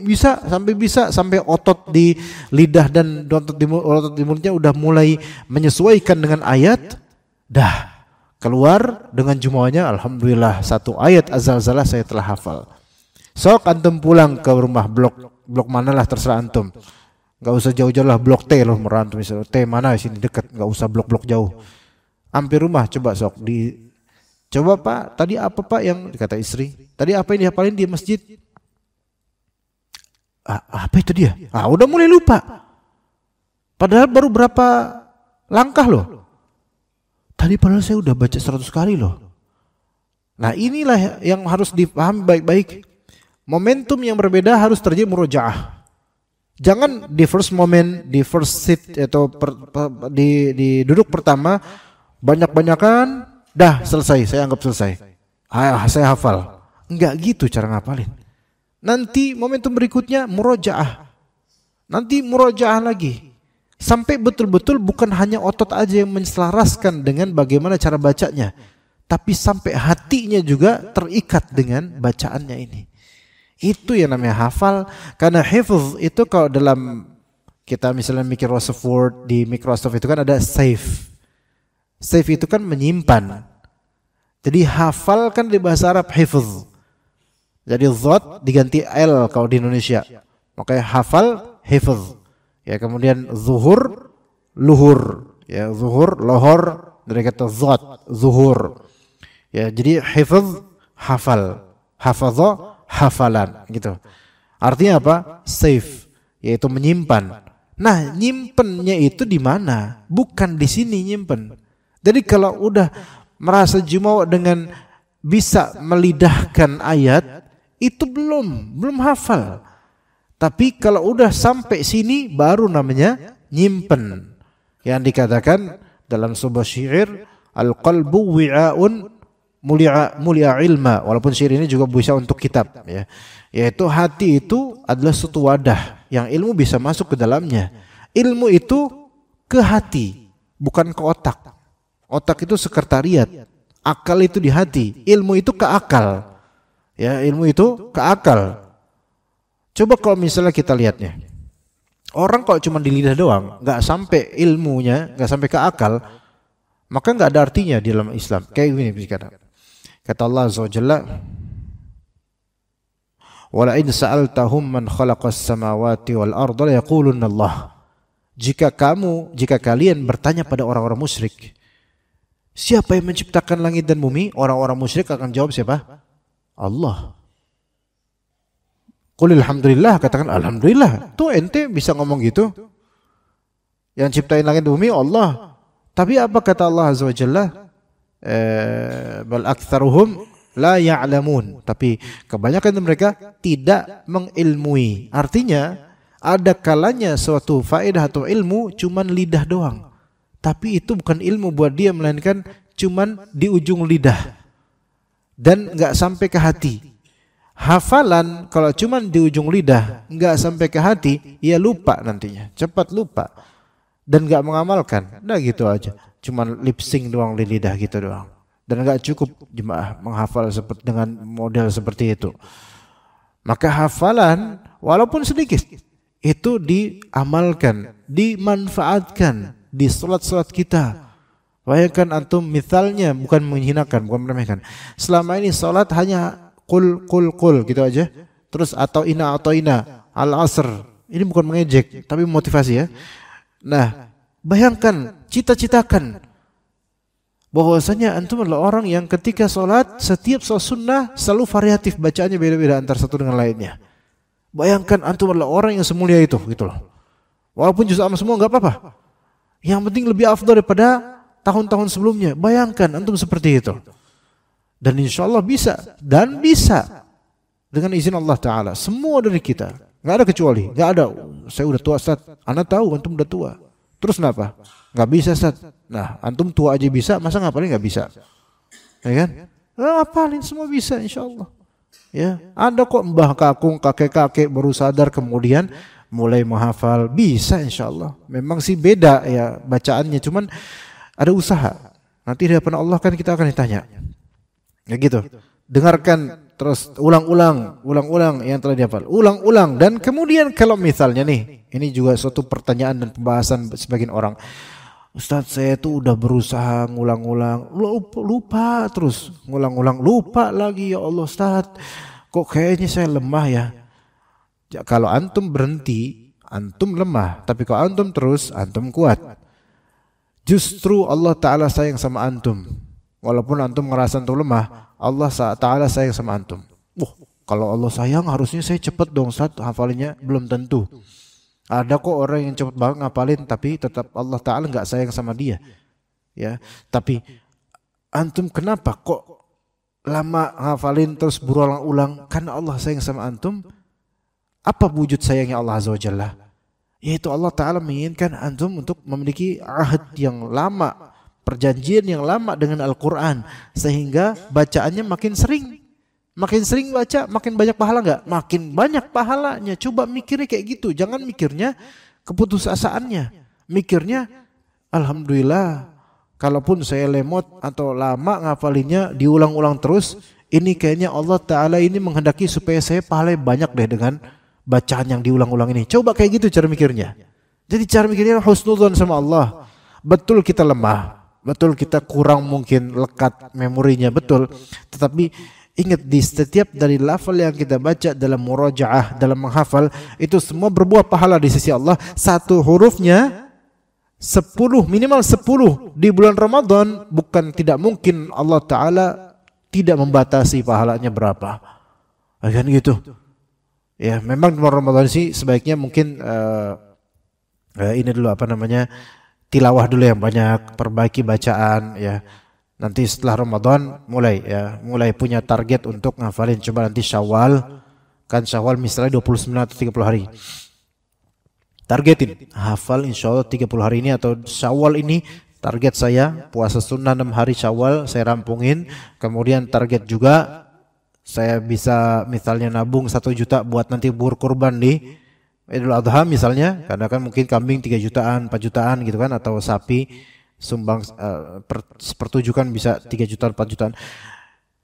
otot di lidah dan otot di mulutnya udah mulai menyesuaikan dengan ayat. Dah keluar dengan jumuahnya, alhamdulillah satu ayat az-zalzalah saya telah hafal. Sok antum pulang ke rumah blok manalah terserah antum. Enggak usah jauh-jauh lah, blok T loh merantum misalnya. T mana sini dekat, enggak usah blok-blok jauh. Hampir rumah coba sok coba Pak, tadi apa Pak yang kata istri? Tadi apa yang dihafalin di masjid? Apa itu dia? Udah mulai lupa. Padahal baru berapa langkah loh. Tadi padahal saya udah baca 100 kali loh. Nah inilah yang harus dipahami baik-baik. Momentum yang berbeda harus terjadi murojaah. Jangan di first moment, di first seat atau di duduk pertama banyak-banyakan, dah selesai, saya anggap selesai. Saya hafal. Enggak gitu cara ngapalin. Nanti momentum berikutnya murojaah. Nanti murojaah lagi. Sampai betul-betul bukan hanya otot aja yang menyelaraskan dengan bagaimana cara bacanya, tapi sampai hatinya juga terikat dengan bacaannya ini. Itu yang namanya hafal. Karena hifz itu kalau dalam kita misalnya Microsoft Word, di Microsoft itu kan ada save. Save itu kan menyimpan. Jadi hafal kan di bahasa Arab hifz. Jadi zat diganti L kalau di Indonesia. Makanya hafal hifz. Ya, kemudian zuhur, luhur. Ya, zuhur, lohor dari kata zat, zuhur. Ya, jadi hifz hafal, hafadha hafalan gitu. Artinya apa? Save, yaitu menyimpan. Nah, nyimpennya itu di mana? Bukan di sini nyimpen. Jadi kalau udah merasa jumawa dengan bisa melidahkan ayat, itu belum hafal. Tapi kalau udah sampai sini baru namanya nyimpen. Yang dikatakan dalam sebuah syair, al-qalbu wi'aun mulia ilma. Walaupun syair ini juga bisa untuk kitab, ya. Yaitu hati itu adalah suatu wadah yang ilmu bisa masuk ke dalamnya. Ilmu itu ke hati, bukan ke otak. Otak itu sekretariat. Akal itu di hati. Ilmu itu ke akal. Ya, ilmu itu ke akal. Coba kalau misalnya kita lihatnya, orang kalau cuma di lidah doang, nggak sampai ilmunya, nggak sampai ke akal, maka nggak ada artinya di dalam Islam. Kayak gini sekarang. Kata Allah Azza wa Jalla, "Wala in sa'altahum man khalaqas samawati wal arda la yaqulunna Allah." Jika kalian bertanya pada orang-orang musyrik, siapa yang menciptakan langit dan bumi? Orang-orang musyrik akan jawab siapa? Allah. Qul alhamdulillah, katakan alhamdulillah. Tuh ente bisa ngomong gitu. Yang ciptain langit dan bumi Allah. Tapi apa kata Allah Azza wa Jalla? Bal aktsaruhum la ya'lamun. Tapi kebanyakan mereka tidak mengilmui. Artinya ada kalanya suatu faedah atau ilmu cuman lidah doang. Tapi itu bukan ilmu buat dia, melainkan cuman di ujung lidah dan enggak sampai ke hati. Hafalan kalau cuman di ujung lidah, enggak sampai ke hati, ya lupa nantinya, cepat lupa dan enggak mengamalkan. Nah gitu aja, cuman lip sync doang di lidah gitu doang. Dan enggak cukup jemaah menghafal seperti dengan model seperti itu. Maka hafalan walaupun sedikit itu diamalkan, dimanfaatkan di salat-salat kita. Bayangkan antum misalnya, bukan menghinakan, bukan meremehkan. Selama ini salat hanya Qul gitu aja. Terus atau ina al-asr. Ini bukan mengejek, tapi motivasi ya. Nah, bayangkan, cita-citakan bahwasanya antum adalah orang yang ketika sholat, setiap sholat sunnah selalu variatif bacaannya beda-beda antara satu dengan lainnya. Bayangkan antum adalah orang yang semulia itu, gitu loh. Walaupun juz amma semua enggak apa-apa. Yang penting lebih afdal daripada tahun-tahun sebelumnya. Bayangkan antum seperti itu. Dan insya Allah bisa. Dan bisa. Dengan izin Allah Ta'ala. Semua dari kita. Gak ada kecuali. Gak ada. Saya udah tua Ustaz. Ana tahu antum udah tua. Terus kenapa? Gak bisa Ustaz. Nah antum tua aja bisa. Masa ngapalin gak bisa? Ya kan? Ngapalin semua bisa insya Allah. Ya, ada kok mbah kakung, kakek-kakek baru sadar kemudian mulai menghafal. Bisa insya Allah. Memang sih beda ya bacaannya. Cuman ada usaha. Nanti di hadapan Allah kan kita akan ditanya. Ya gitu. Dengarkan terus ulang-ulang yang telah dihafal. Ulang-ulang dan kemudian kalau misalnya nih, ini juga suatu pertanyaan dan pembahasan sebagian orang. Ustaz, saya tuh udah berusaha ngulang-ulang, lupa terus, ngulang-ulang, lupa lagi ya Allah Ustaz. Kok kayaknya saya lemah ya? Kalau antum berhenti, antum lemah, tapi kalau antum terus, antum kuat. Justru Allah Ta'ala sayang sama antum. Walaupun antum ngerasa antum lemah, Allah Ta'ala sayang sama antum. Kalau Allah sayang harusnya saya cepat dong Ustaz hafalinnya. Belum tentu. Ada kok orang yang cepat banget ngapalin tapi tetap Allah Ta'ala gak sayang sama dia. Ya, tapi antum kenapa kok lama hafalin terus berulang-ulang? Karena Allah sayang sama antum. Apa wujud sayangnya Allah Azza wa Jalla? Yaitu Allah Ta'ala menginginkan antum untuk memiliki ahad yang lama, perjanjian yang lama dengan Al-Quran, sehingga bacaannya makin sering. Makin sering baca, makin banyak pahala enggak? Makin banyak pahalanya. Coba mikirnya kayak gitu. Jangan mikirnya keputusasaannya. Mikirnya, alhamdulillah, kalaupun saya lemot atau lama ngafalinnya, diulang-ulang terus, ini kayaknya Allah Ta'ala ini menghendaki supaya saya pahala banyak deh dengan bacaan yang diulang-ulang ini. Coba kayak gitu cara mikirnya. Jadi cara mikirnya husnudzon sama Allah. Betul kita lemah, betul kita kurang mungkin lekat memorinya, betul. Tetapi ingat, di setiap dari lafal yang kita baca dalam murajaah, dalam menghafal, itu semua berbuah pahala di sisi Allah. Satu hurufnya 10, minimal 10 di bulan Ramadan, bukan tidak mungkin Allah Ta'ala tidak membatasi pahalanya berapa. Kan gitu. Ya, memang di bulan Ramadan sih sebaiknya mungkin ini dulu tilawah dulu yang banyak, perbaiki bacaan ya. Nanti setelah Ramadan mulai punya target untuk ngafalin. Coba nanti Syawal, kan Syawal misalnya 29 atau 30 hari. Targetin hafal insyaallah 30 hari ini atau Syawal ini. Target saya puasa sunnah 6 hari Syawal saya rampungin. Kemudian target juga saya bisa misalnya nabung 1 juta buat nanti kurban di Idul Adha misalnya, karena kan mungkin kambing 3 jutaan, 4 jutaan gitu kan, atau sapi sumbang pertujukan bisa 3 jutaan, 4 jutaan.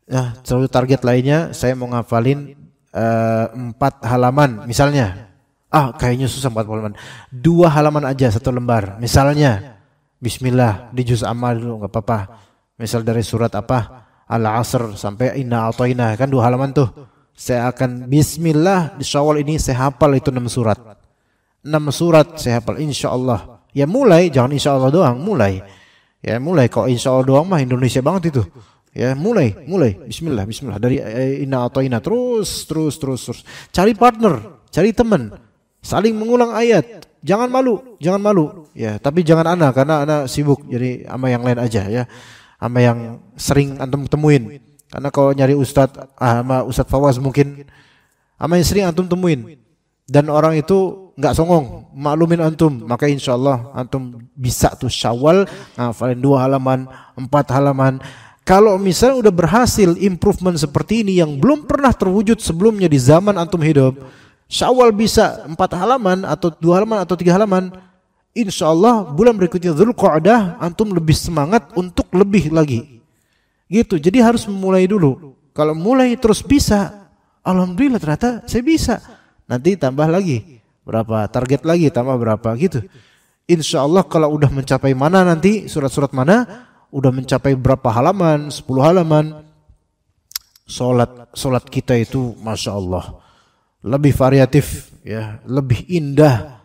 Nah, selalu target lainnya saya mau ngafalin 4 halaman misalnya. Kayaknya susah 4 halaman. 2 halaman aja 1 lembar. Misalnya bismillah di juz amma dulu enggak apa-apa. Misal dari surat Al-Asr sampai Inna A'thaina, kan 2 halaman tuh. Saya akan bismillah di Syawal ini saya hafal itu 6 surat. 6 surat saya hafal insyaallah. Ya mulai, jangan insyaallah doang, mulai. Ya mulai, kok insyaallah doang mah Indonesia banget itu. Ya mulai bismillah dari Inna A'thaina terus. Cari partner, cari teman. Saling mengulang ayat. Jangan malu. Ya, tapi jangan karena ana sibuk jadi sama yang lain aja ya. Sama yang sering antum temuin. Karena kalau nyari Ustadz, sama Ustadz Fawaz mungkin sama yang sering antum temuin. Dan orang itu nggak songong, maklumin antum. Maka insya Allah antum bisa tuh Syawal ngafalin 2 halaman, 4 halaman. Kalau misalnya udah berhasil improvement seperti ini yang belum pernah terwujud sebelumnya di zaman antum hidup, Syawal bisa 4 halaman atau 2 halaman atau 3 halaman, insya Allah bulan berikutnya Dzulqa'dah antum lebih semangat untuk lebih lagi. Gitu, jadi harus memulai dulu. Kalau mulai terus bisa, alhamdulillah ternyata saya bisa. Nanti tambah lagi berapa, target lagi tambah berapa gitu. Insya Allah kalau udah mencapai mana nanti surat-surat mana, udah mencapai berapa halaman, 10 halaman, Solat kita itu masya Allah lebih variatif ya, lebih indah.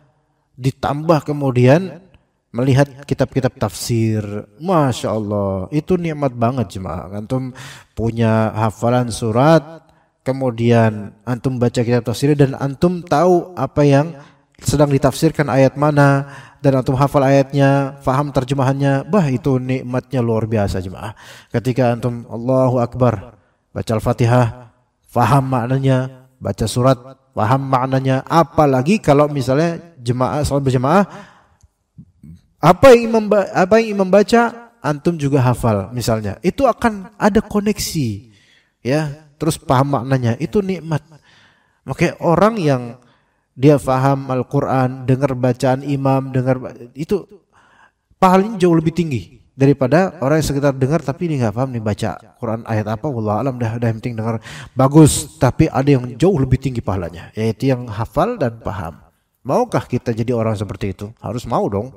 Ditambah kemudian melihat kitab-kitab tafsir, masya Allah, itu nikmat banget jemaah. Antum punya hafalan surat, kemudian antum baca kitab tafsir dan antum tahu apa yang sedang ditafsirkan ayat mana, dan antum hafal ayatnya, faham terjemahannya, itu nikmatnya luar biasa jemaah. Ketika antum Allahu Akbar, baca Al-Fatihah, faham maknanya, baca surat, paham maknanya. Apalagi kalau misalnya jemaah salat berjemaah, apa yang imam baca antum juga hafal misalnya, itu akan ada koneksi ya, terus paham maknanya, itu nikmat. Makanya orang yang dia faham Al-Quran, dengar bacaan imam, itu pahalanya jauh lebih tinggi daripada orang yang sekitar dengar tapi dia nggak paham nih baca Quran ayat apa, wallah alam, dah yang penting dengar bagus, tapi ada yang jauh lebih tinggi pahalanya, yaitu yang hafal dan paham. Maukah kita jadi orang seperti itu? Harus mau dong.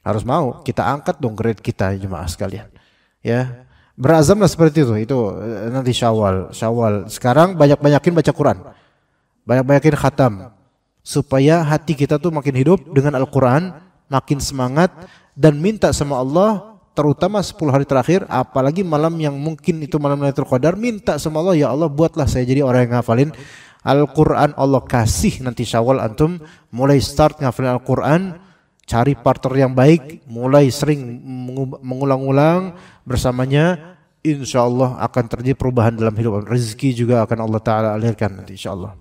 Harus mau, kita angkat dong grade kita jemaah sekalian. Ya, berazamlah seperti itu nanti Syawal. Sekarang banyak-banyakin baca Quran, banyak-banyakin khatam, supaya hati kita tuh makin hidup dengan Al-Quran, makin semangat, dan minta sama Allah, terutama 10 hari terakhir, apalagi malam yang mungkin itu malam Lailatul Qadar, minta sama Allah, ya Allah buatlah saya jadi orang yang ngafalin Al-Quran. Allah kasih nanti Syawal antum mulai start ngafalin Al-Quran. Cari partner yang baik, mulai sering mengulang-ulang bersamanya, insya Allah akan terjadi perubahan dalam hidup. Rezeki juga akan Allah Ta'ala alirkan nanti insya Allah.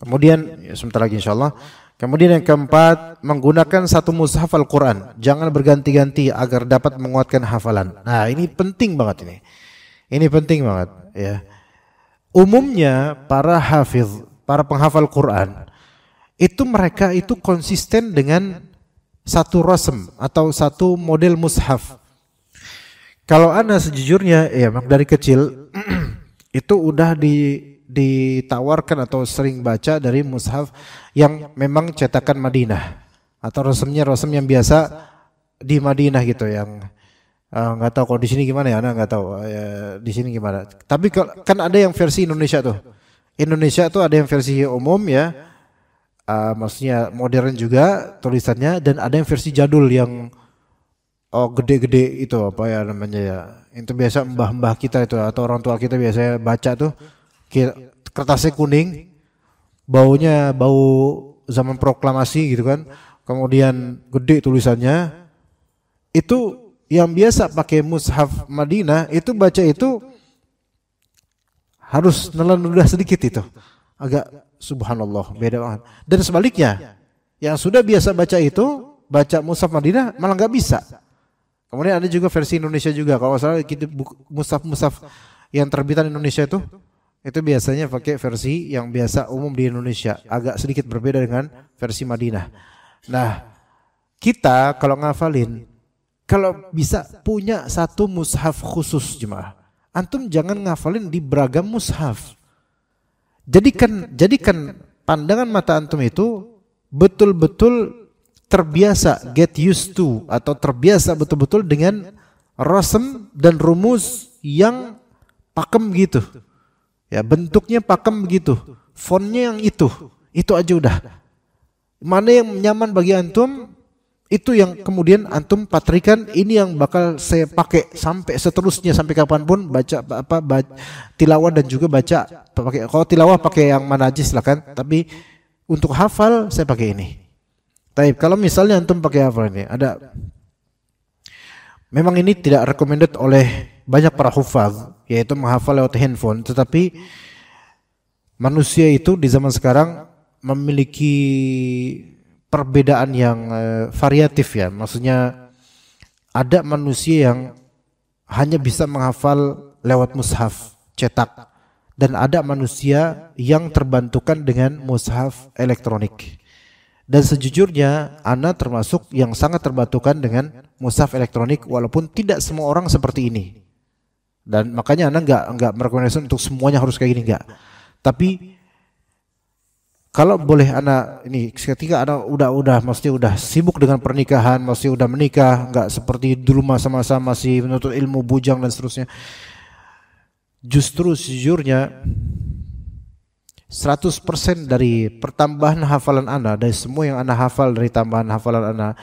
Kemudian, sebentar lagi insya Allah. Kemudian yang keempat, menggunakan satu mushaf Al-Quran. Jangan berganti-ganti agar dapat menguatkan hafalan. Nah ini penting banget ini. Ini penting banget ya. Umumnya para hafiz, para penghafal Quran, itu mereka itu konsisten dengan satu rasm atau satu model mushaf. Kalau ana sejujurnya ya dari kecil itu udah ditawarkan atau sering baca dari mushaf yang memang cetakan Madinah atau rasmnya yang biasa di Madinah gitu, yang nggak tahu kalau di sini gimana ya, ana nggak tahu ya, di sini gimana. Tapi kan ada yang versi Indonesia tuh. Indonesia tuh ada yang versi umum ya. Maksudnya modern juga tulisannya, dan ada yang versi jadul yang gede-gede itu apa ya namanya ya, itu biasa mbah-mbah kita itu atau orang tua kita biasanya baca tuh, kertasnya kuning, baunya bau zaman proklamasi gitu kan, kemudian gede tulisannya. Itu yang biasa pakai mushaf Madinah itu baca itu harus nelan ludah sedikit, itu agak subhanallah beda banget. Dan sebaliknya yang sudah biasa baca itu baca mushaf Madinah malah nggak bisa. Kemudian ada juga versi Indonesia juga, kalau salah gitu, mushaf yang terbitan Indonesia itu biasanya pakai versi yang biasa umum di Indonesia, agak sedikit berbeda dengan versi Madinah. Nah, kita kalau ngafalin, kalau bisa punya satu mushaf khusus jemaah. Antum jangan ngafalin di beragam mushaf. Jadikan pandangan mata antum itu betul-betul terbiasa, get used to, atau terbiasa betul-betul dengan rasm dan rumus yang pakem gitu. Ya, bentuknya pakem begitu, fontnya yang itu aja udah. Mana yang nyaman bagi antum, itu yang kemudian antum patrikan, ini yang bakal saya pakai sampai seterusnya, sampai kapanpun baca tilawah dan juga baca pakai. Kalau tilawah pakai yang manajis silakan, tapi untuk hafal saya pakai ini. Taib, kalau misalnya antum pakai hafal ini, ada memang ini tidak recommended oleh banyak para hufaz, yaitu menghafal lewat handphone, tetapi manusia itu di zaman sekarang memiliki perbedaan yang variatif ya. Maksudnya ada manusia yang hanya bisa menghafal lewat mushaf cetak, dan ada manusia yang terbantukan dengan mushaf elektronik. Dan sejujurnya ana termasuk yang sangat terbantukan dengan mushaf elektronik, walaupun tidak semua orang seperti ini. Dan makanya ana enggak merekomendasikan untuk semuanya harus kayak gini, enggak. Tapi kalau boleh ana ini, ketika ana udah sibuk dengan pernikahan, masih udah menikah, enggak seperti dulu masa-masa masih menuntut ilmu bujang dan seterusnya. Justru sejujurnya 100% dari pertambahan hafalan ana, dari semua yang ana hafal, dari tambahan hafalan ana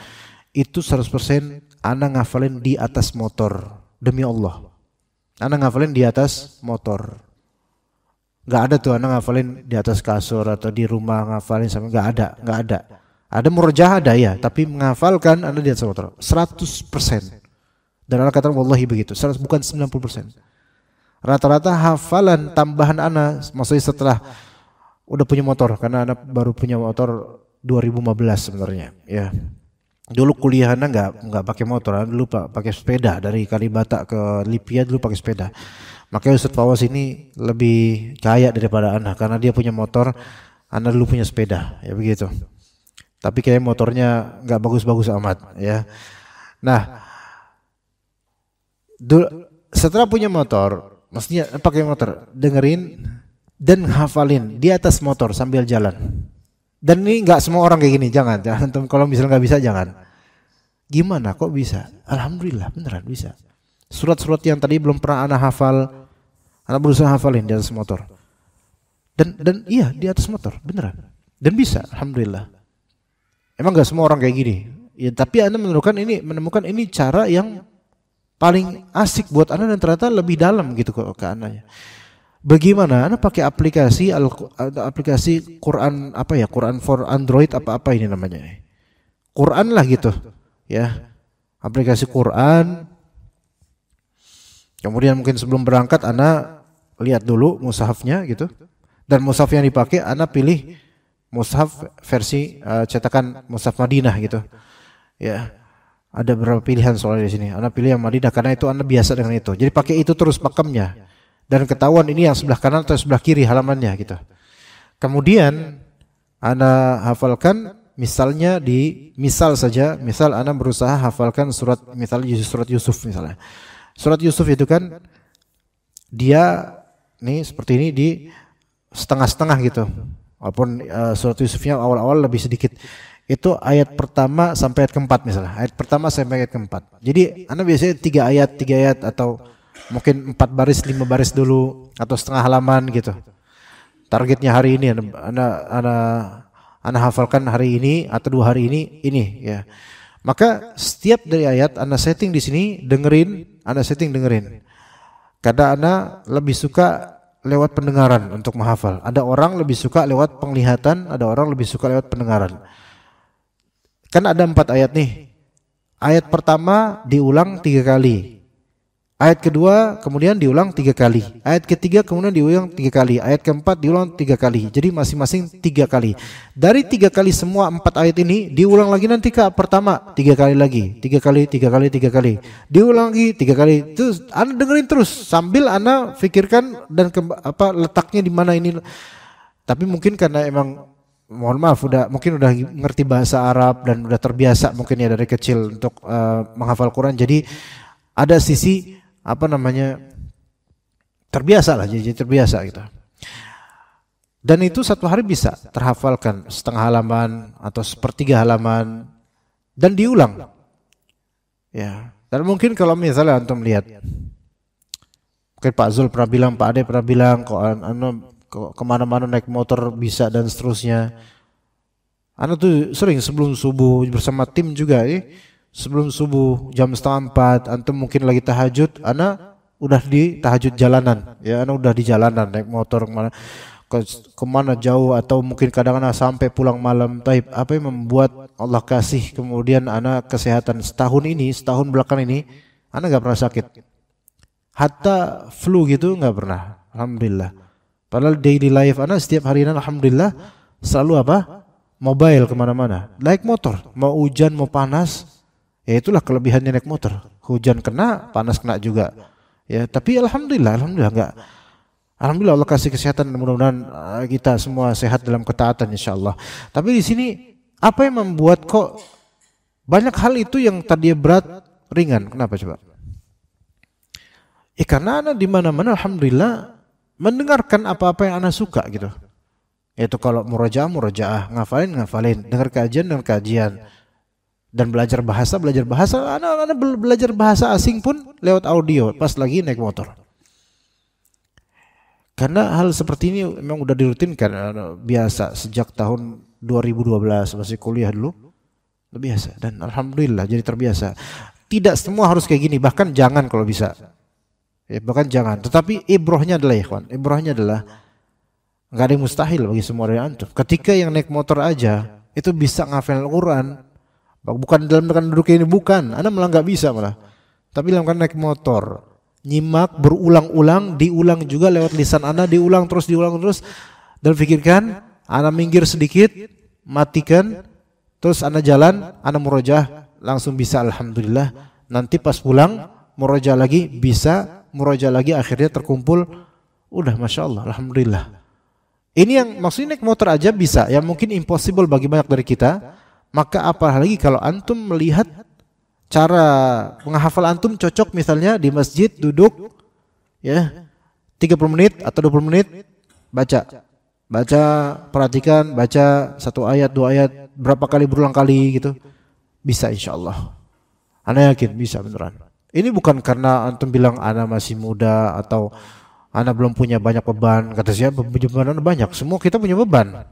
itu 100% ana ngafalin di atas motor. Demi Allah, ana ngafalin di atas motor. Nggak ada tuh ana ngafalin di atas kasur atau di rumah ngafalin sama, nggak ada. Ada murjah ada ya, tapi menghafalkan ana di atas motor 100%. Dan ana kata wallahi begitu, bukan 90%. Rata-rata hafalan tambahan ana, maksudnya setelah udah punya motor, karena ana baru punya motor 2015 sebenarnya ya. Dulu kuliah ana nggak pakai motor, ana dulu pakai sepeda dari Kalibata ke Lipia, dulu pakai sepeda. Makanya Ustaz Fawaz ini lebih kaya daripada ana, karena dia punya motor, ana dulu punya sepeda ya begitu. Tapi kayak motornya nggak bagus-bagus amat ya. Nah, setelah punya motor, maksudnya pakai motor, dengerin dan hafalin di atas motor sambil jalan. Dan ini nggak semua orang kayak gini, jangan. Kalau misalnya nggak bisa jangan. Gimana kok bisa? Alhamdulillah beneran bisa. Surat-surat yang tadi belum pernah ana hafal, ana berusaha hafalin di atas motor. Dan iya di atas motor beneran. Dan bisa, alhamdulillah. Emang nggak semua orang kayak gini. Ya, tapi ana menemukan ini cara yang paling asik buat ana dan ternyata lebih dalam gitu ke ananya. Bagaimana? Ana pakai aplikasi Quran apa ya? Quran for Android apa ini namanya? Quran lah gitu, ya. Aplikasi Quran. Kemudian mungkin sebelum berangkat ana lihat dulu mushafnya gitu. Dan mushaf yang dipakai ana pilih mushaf versi cetakan mushaf Madinah gitu. Ya. Ada beberapa pilihan soalnya di sini. Ana pilih yang Madinah karena itu ana biasa dengan itu. Jadi pakai itu terus pakemnya. Dan ketahuan ini yang sebelah kanan atau sebelah kiri halamannya gitu. Kemudian ana hafalkan misalnya misal ana berusaha hafalkan surat Yusuf misalnya. Surat Yusuf itu kan dia nih seperti ini di setengah-setengah gitu. Walaupun surat Yusufnya awal-awal lebih sedikit. Itu ayat pertama sampai ayat keempat misalnya. Ayat pertama sampai ayat keempat. Jadi ana biasanya 3 ayat atau mungkin 4 baris, 5 baris dulu atau setengah halaman gitu. Targetnya hari ini ana hafalkan hari ini atau 2 hari ini ya. Maka setiap dari ayat ana setting di sini dengerin. Kadang ana lebih suka lewat pendengaran untuk menghafal. Ada orang lebih suka lewat penglihatan, ada orang lebih suka lewat pendengaran. Kan ada 4 ayat nih. Ayat pertama diulang 3 kali. Ayat kedua kemudian diulang 3 kali. Ayat ketiga kemudian diulang 3 kali. Ayat keempat diulang 3 kali. Jadi masing-masing 3 kali. Dari 3 kali semua 4 ayat ini diulang lagi nanti ke pertama 3 kali lagi. 3 kali. Diulang lagi 3 kali. Terus Anda dengerin terus sambil Anda pikirkan dan letaknya di mana ini. Tapi mungkin karena emang mohon maaf mungkin udah ngerti bahasa Arab dan udah terbiasa mungkin ya dari kecil untuk menghafal Quran, jadi ada sisi terbiasa lah, jadi terbiasa gitu. Dan itu satu hari bisa terhafalkan setengah halaman atau sepertiga halaman dan diulang ya. Dan mungkin kalau misalnya antum lihat, mungkin Pak Zul pernah bilang, Pak Ade pernah bilang, kemana-mana naik motor bisa dan seterusnya. Ana tuh sering sebelum subuh bersama tim juga sebelum subuh jam 3:30 antum mungkin lagi tahajud, ana udah di tahajud jalanan ya, ana udah di jalanan naik motor kemana jauh, atau mungkin kadang ana sampai pulang malam. Taib, apa yang membuat Allah kasih kemudian ana kesehatan setahun belakang ini ana gak pernah sakit, hatta flu gitu gak pernah, alhamdulillah. Padahal daily life ana setiap hari ini alhamdulillah selalu mobile kemana-mana, naik motor, mau hujan mau panas, ya itulah kelebihannya naik motor. Hujan kena, panas kena juga, ya. Tapi alhamdulillah enggak. Alhamdulillah Allah kasih kesehatan, mudah-mudahan kita semua sehat dalam ketaatan insyaallah. Tapi di sini apa yang membuat kok banyak hal itu yang tadinya berat ringan? Kenapa coba? Karena ana di mana-mana alhamdulillah mendengarkan apa-apa yang ana suka gitu. Yaitu kalau murojaah, ngafalin, dengar kajian, dan belajar bahasa. Ana belajar bahasa asing pun lewat audio pas lagi naik motor. Karena hal seperti ini memang udah dirutinkan biasa sejak tahun 2012 masih kuliah dulu, udah biasa dan alhamdulillah jadi terbiasa. Tidak semua harus kayak gini, bahkan jangan kalau bisa. Ya, bahkan jangan. Tetapi ibrohnya adalah nggak ada yang mustahil bagi semua dari antum. Ketika yang naik motor aja itu bisa ngafal Al-Quran, bukan dalam keadaan duduk ini, bukan. Anda malah nggak bisa malah. Tapi dalam keadaan naik motor, nyimak berulang-ulang, diulang juga lewat lisan Anda, diulang terus, dan pikirkan. Anda minggir sedikit, matikan, terus Anda jalan, Anda murojaah, langsung bisa alhamdulillah. Nanti pas pulang murojaah lagi bisa. Murojaah lagi akhirnya terkumpul, udah masya Allah, alhamdulillah. Ini yang maksudnya naik motor aja bisa, yang mungkin impossible bagi banyak dari kita. Maka apalagi kalau antum melihat cara menghafal antum cocok misalnya di masjid duduk ya 30 menit atau 20 menit baca, perhatikan, baca 1 ayat 2 ayat berapa kali, berulang kali gitu, bisa insya Allah. Ana yakin bisa beneran. Ini bukan karena antum bilang ana masih muda atau ana belum punya banyak beban. Kata saya beban ana banyak. Semua kita punya beban.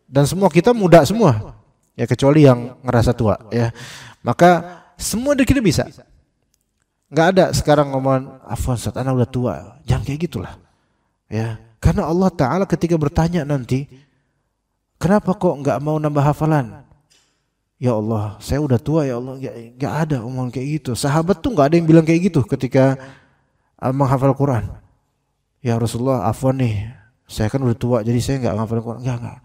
Dan semua kita muda semua. Ya kecuali yang ngerasa tua ya. Maka semua dari kita bisa. Enggak ada sekarang ngomong afwan Ustaz ana udah tua. Jangan kayak gitulah. Ya, karena Allah Taala ketika bertanya nanti, kenapa kok enggak mau nambah hafalan? Ya Allah, saya udah tua ya Allah, nggak ada omongan kayak gitu. Sahabat tuh nggak ada yang bilang kayak gitu ketika menghafal Quran. Ya Rasulullah, afwan nih, saya kan udah tua, jadi saya nggak menghafal Quran. Nggak.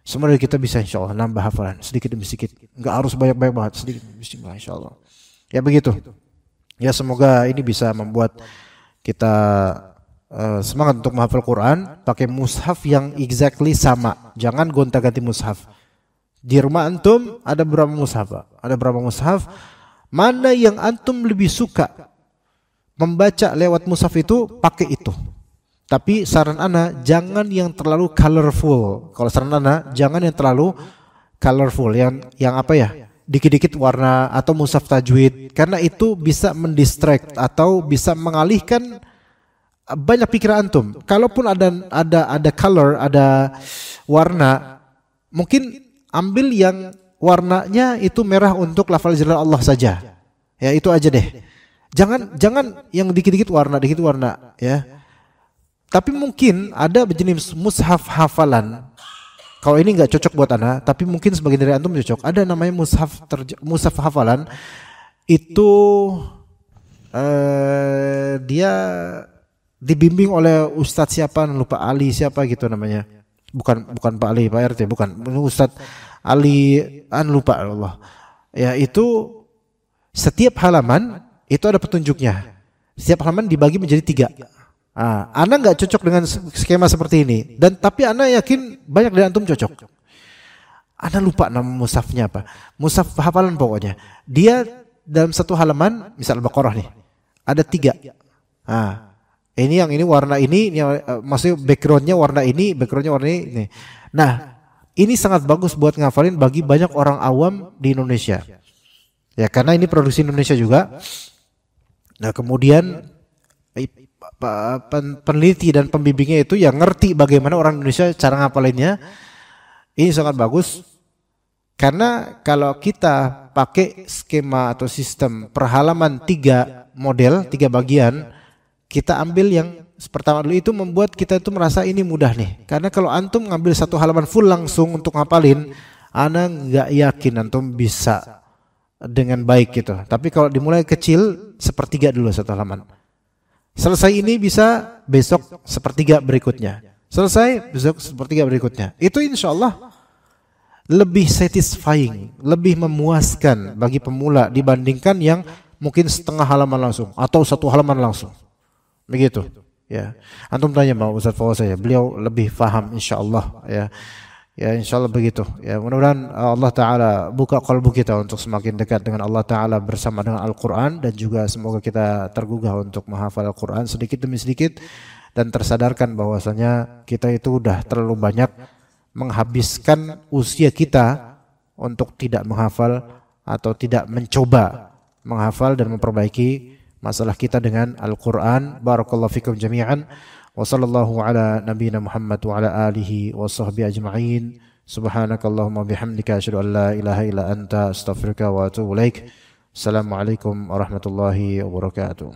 Semua dari kita bisa insya Allah nambah hafalan sedikit demi sedikit. Nggak harus banyak banget, sedikit demi sedikit insya Allah. Ya begitu. Ya semoga ini bisa membuat kita semangat untuk menghafal Quran, pakai mushaf yang exactly sama. Jangan gonta-ganti mushaf. Di rumah antum ada berapa mushaf? Ada berapa mushaf? Mana yang antum lebih suka membaca lewat mushaf itu, pakai itu. Tapi saran ana jangan yang terlalu colorful. Kalau saran ana jangan yang terlalu colorful, yang apa ya? Dikit-dikit warna atau mushaf tajwid, karena itu bisa mendistract atau bisa mengalihkan banyak pikiran antum. Kalaupun ada color, ada warna, mungkin ambil yang warnanya itu merah untuk lafal jalal Allah saja. Ya, itu aja deh. Jangan yang dikit-dikit warna ya. Tapi mungkin ada jenis mushaf hafalan. Kalau ini nggak cocok buat ana, tapi mungkin sebagian dari antum cocok. Ada namanya mushaf hafalan. Itu dia dibimbing oleh Ustadz siapa, lupa, Ali siapa gitu namanya. Bukan Pak Ali, Pak RT, bukan. Ustadz Ali, lupa Allah. Ya, itu setiap halaman itu ada petunjuknya. Setiap halaman dibagi menjadi 3. Ana nggak cocok dengan skema seperti ini, tapi ana yakin banyak dari antum cocok. Ana lupa nama mushafnya apa, mushaf hafalan pokoknya. Dia dalam satu halaman, misal Al-Baqarah nih, ada 3. Ini yang ini warna ini maksudnya backgroundnya warna ini. Nah, ini sangat bagus buat ngafalin bagi banyak orang awam di Indonesia. Ya, karena ini produksi Indonesia juga. Nah, kemudian peneliti dan pembimbingnya itu yang ngerti bagaimana orang Indonesia cara ngapalinnya. Ini sangat bagus karena kalau kita pakai skema atau sistem per halaman 3 model, 3 bagian, kita ambil yang pertama dulu, itu membuat kita itu merasa ini mudah nih. Karena kalau antum ngambil satu halaman full langsung untuk ngapalin, ana nggak yakin antum bisa dengan baik gitu. Tapi kalau dimulai kecil, 1/3 dulu satu halaman. Selesai ini bisa besok 1/3 berikutnya. Selesai besok 1/3 berikutnya. Itu insya Allah lebih satisfying, lebih memuaskan bagi pemula dibandingkan yang mungkin setengah halaman langsung atau 1 halaman langsung. Begitu. Ya. Antum tanya mau Ustaz Fawaz saya, beliau lebih paham insya Allah ya. Ya, insya Allah begitu. Ya, mudah-mudahan Allah Ta'ala buka qalbu kita untuk semakin dekat dengan Allah Ta'ala bersama dengan Al-Quran, dan juga semoga kita tergugah untuk menghafal Al-Quran sedikit demi sedikit dan tersadarkan bahwasanya kita itu udah terlalu banyak menghabiskan usia kita untuk tidak menghafal atau tidak mencoba menghafal dan memperbaiki masalah kita dengan Al-Quran. Barakallahu fikum jami'an. Wa sallallahu ala nabiyyina Muhammad wa ala alihi wa sahbihi ajma'in. Subhanakallahumma bihamdika asyhadu an la ilaha illa anta astaghfiruka wa atubu ilaik. Assalamualaikum warahmatullahi wabarakatuh.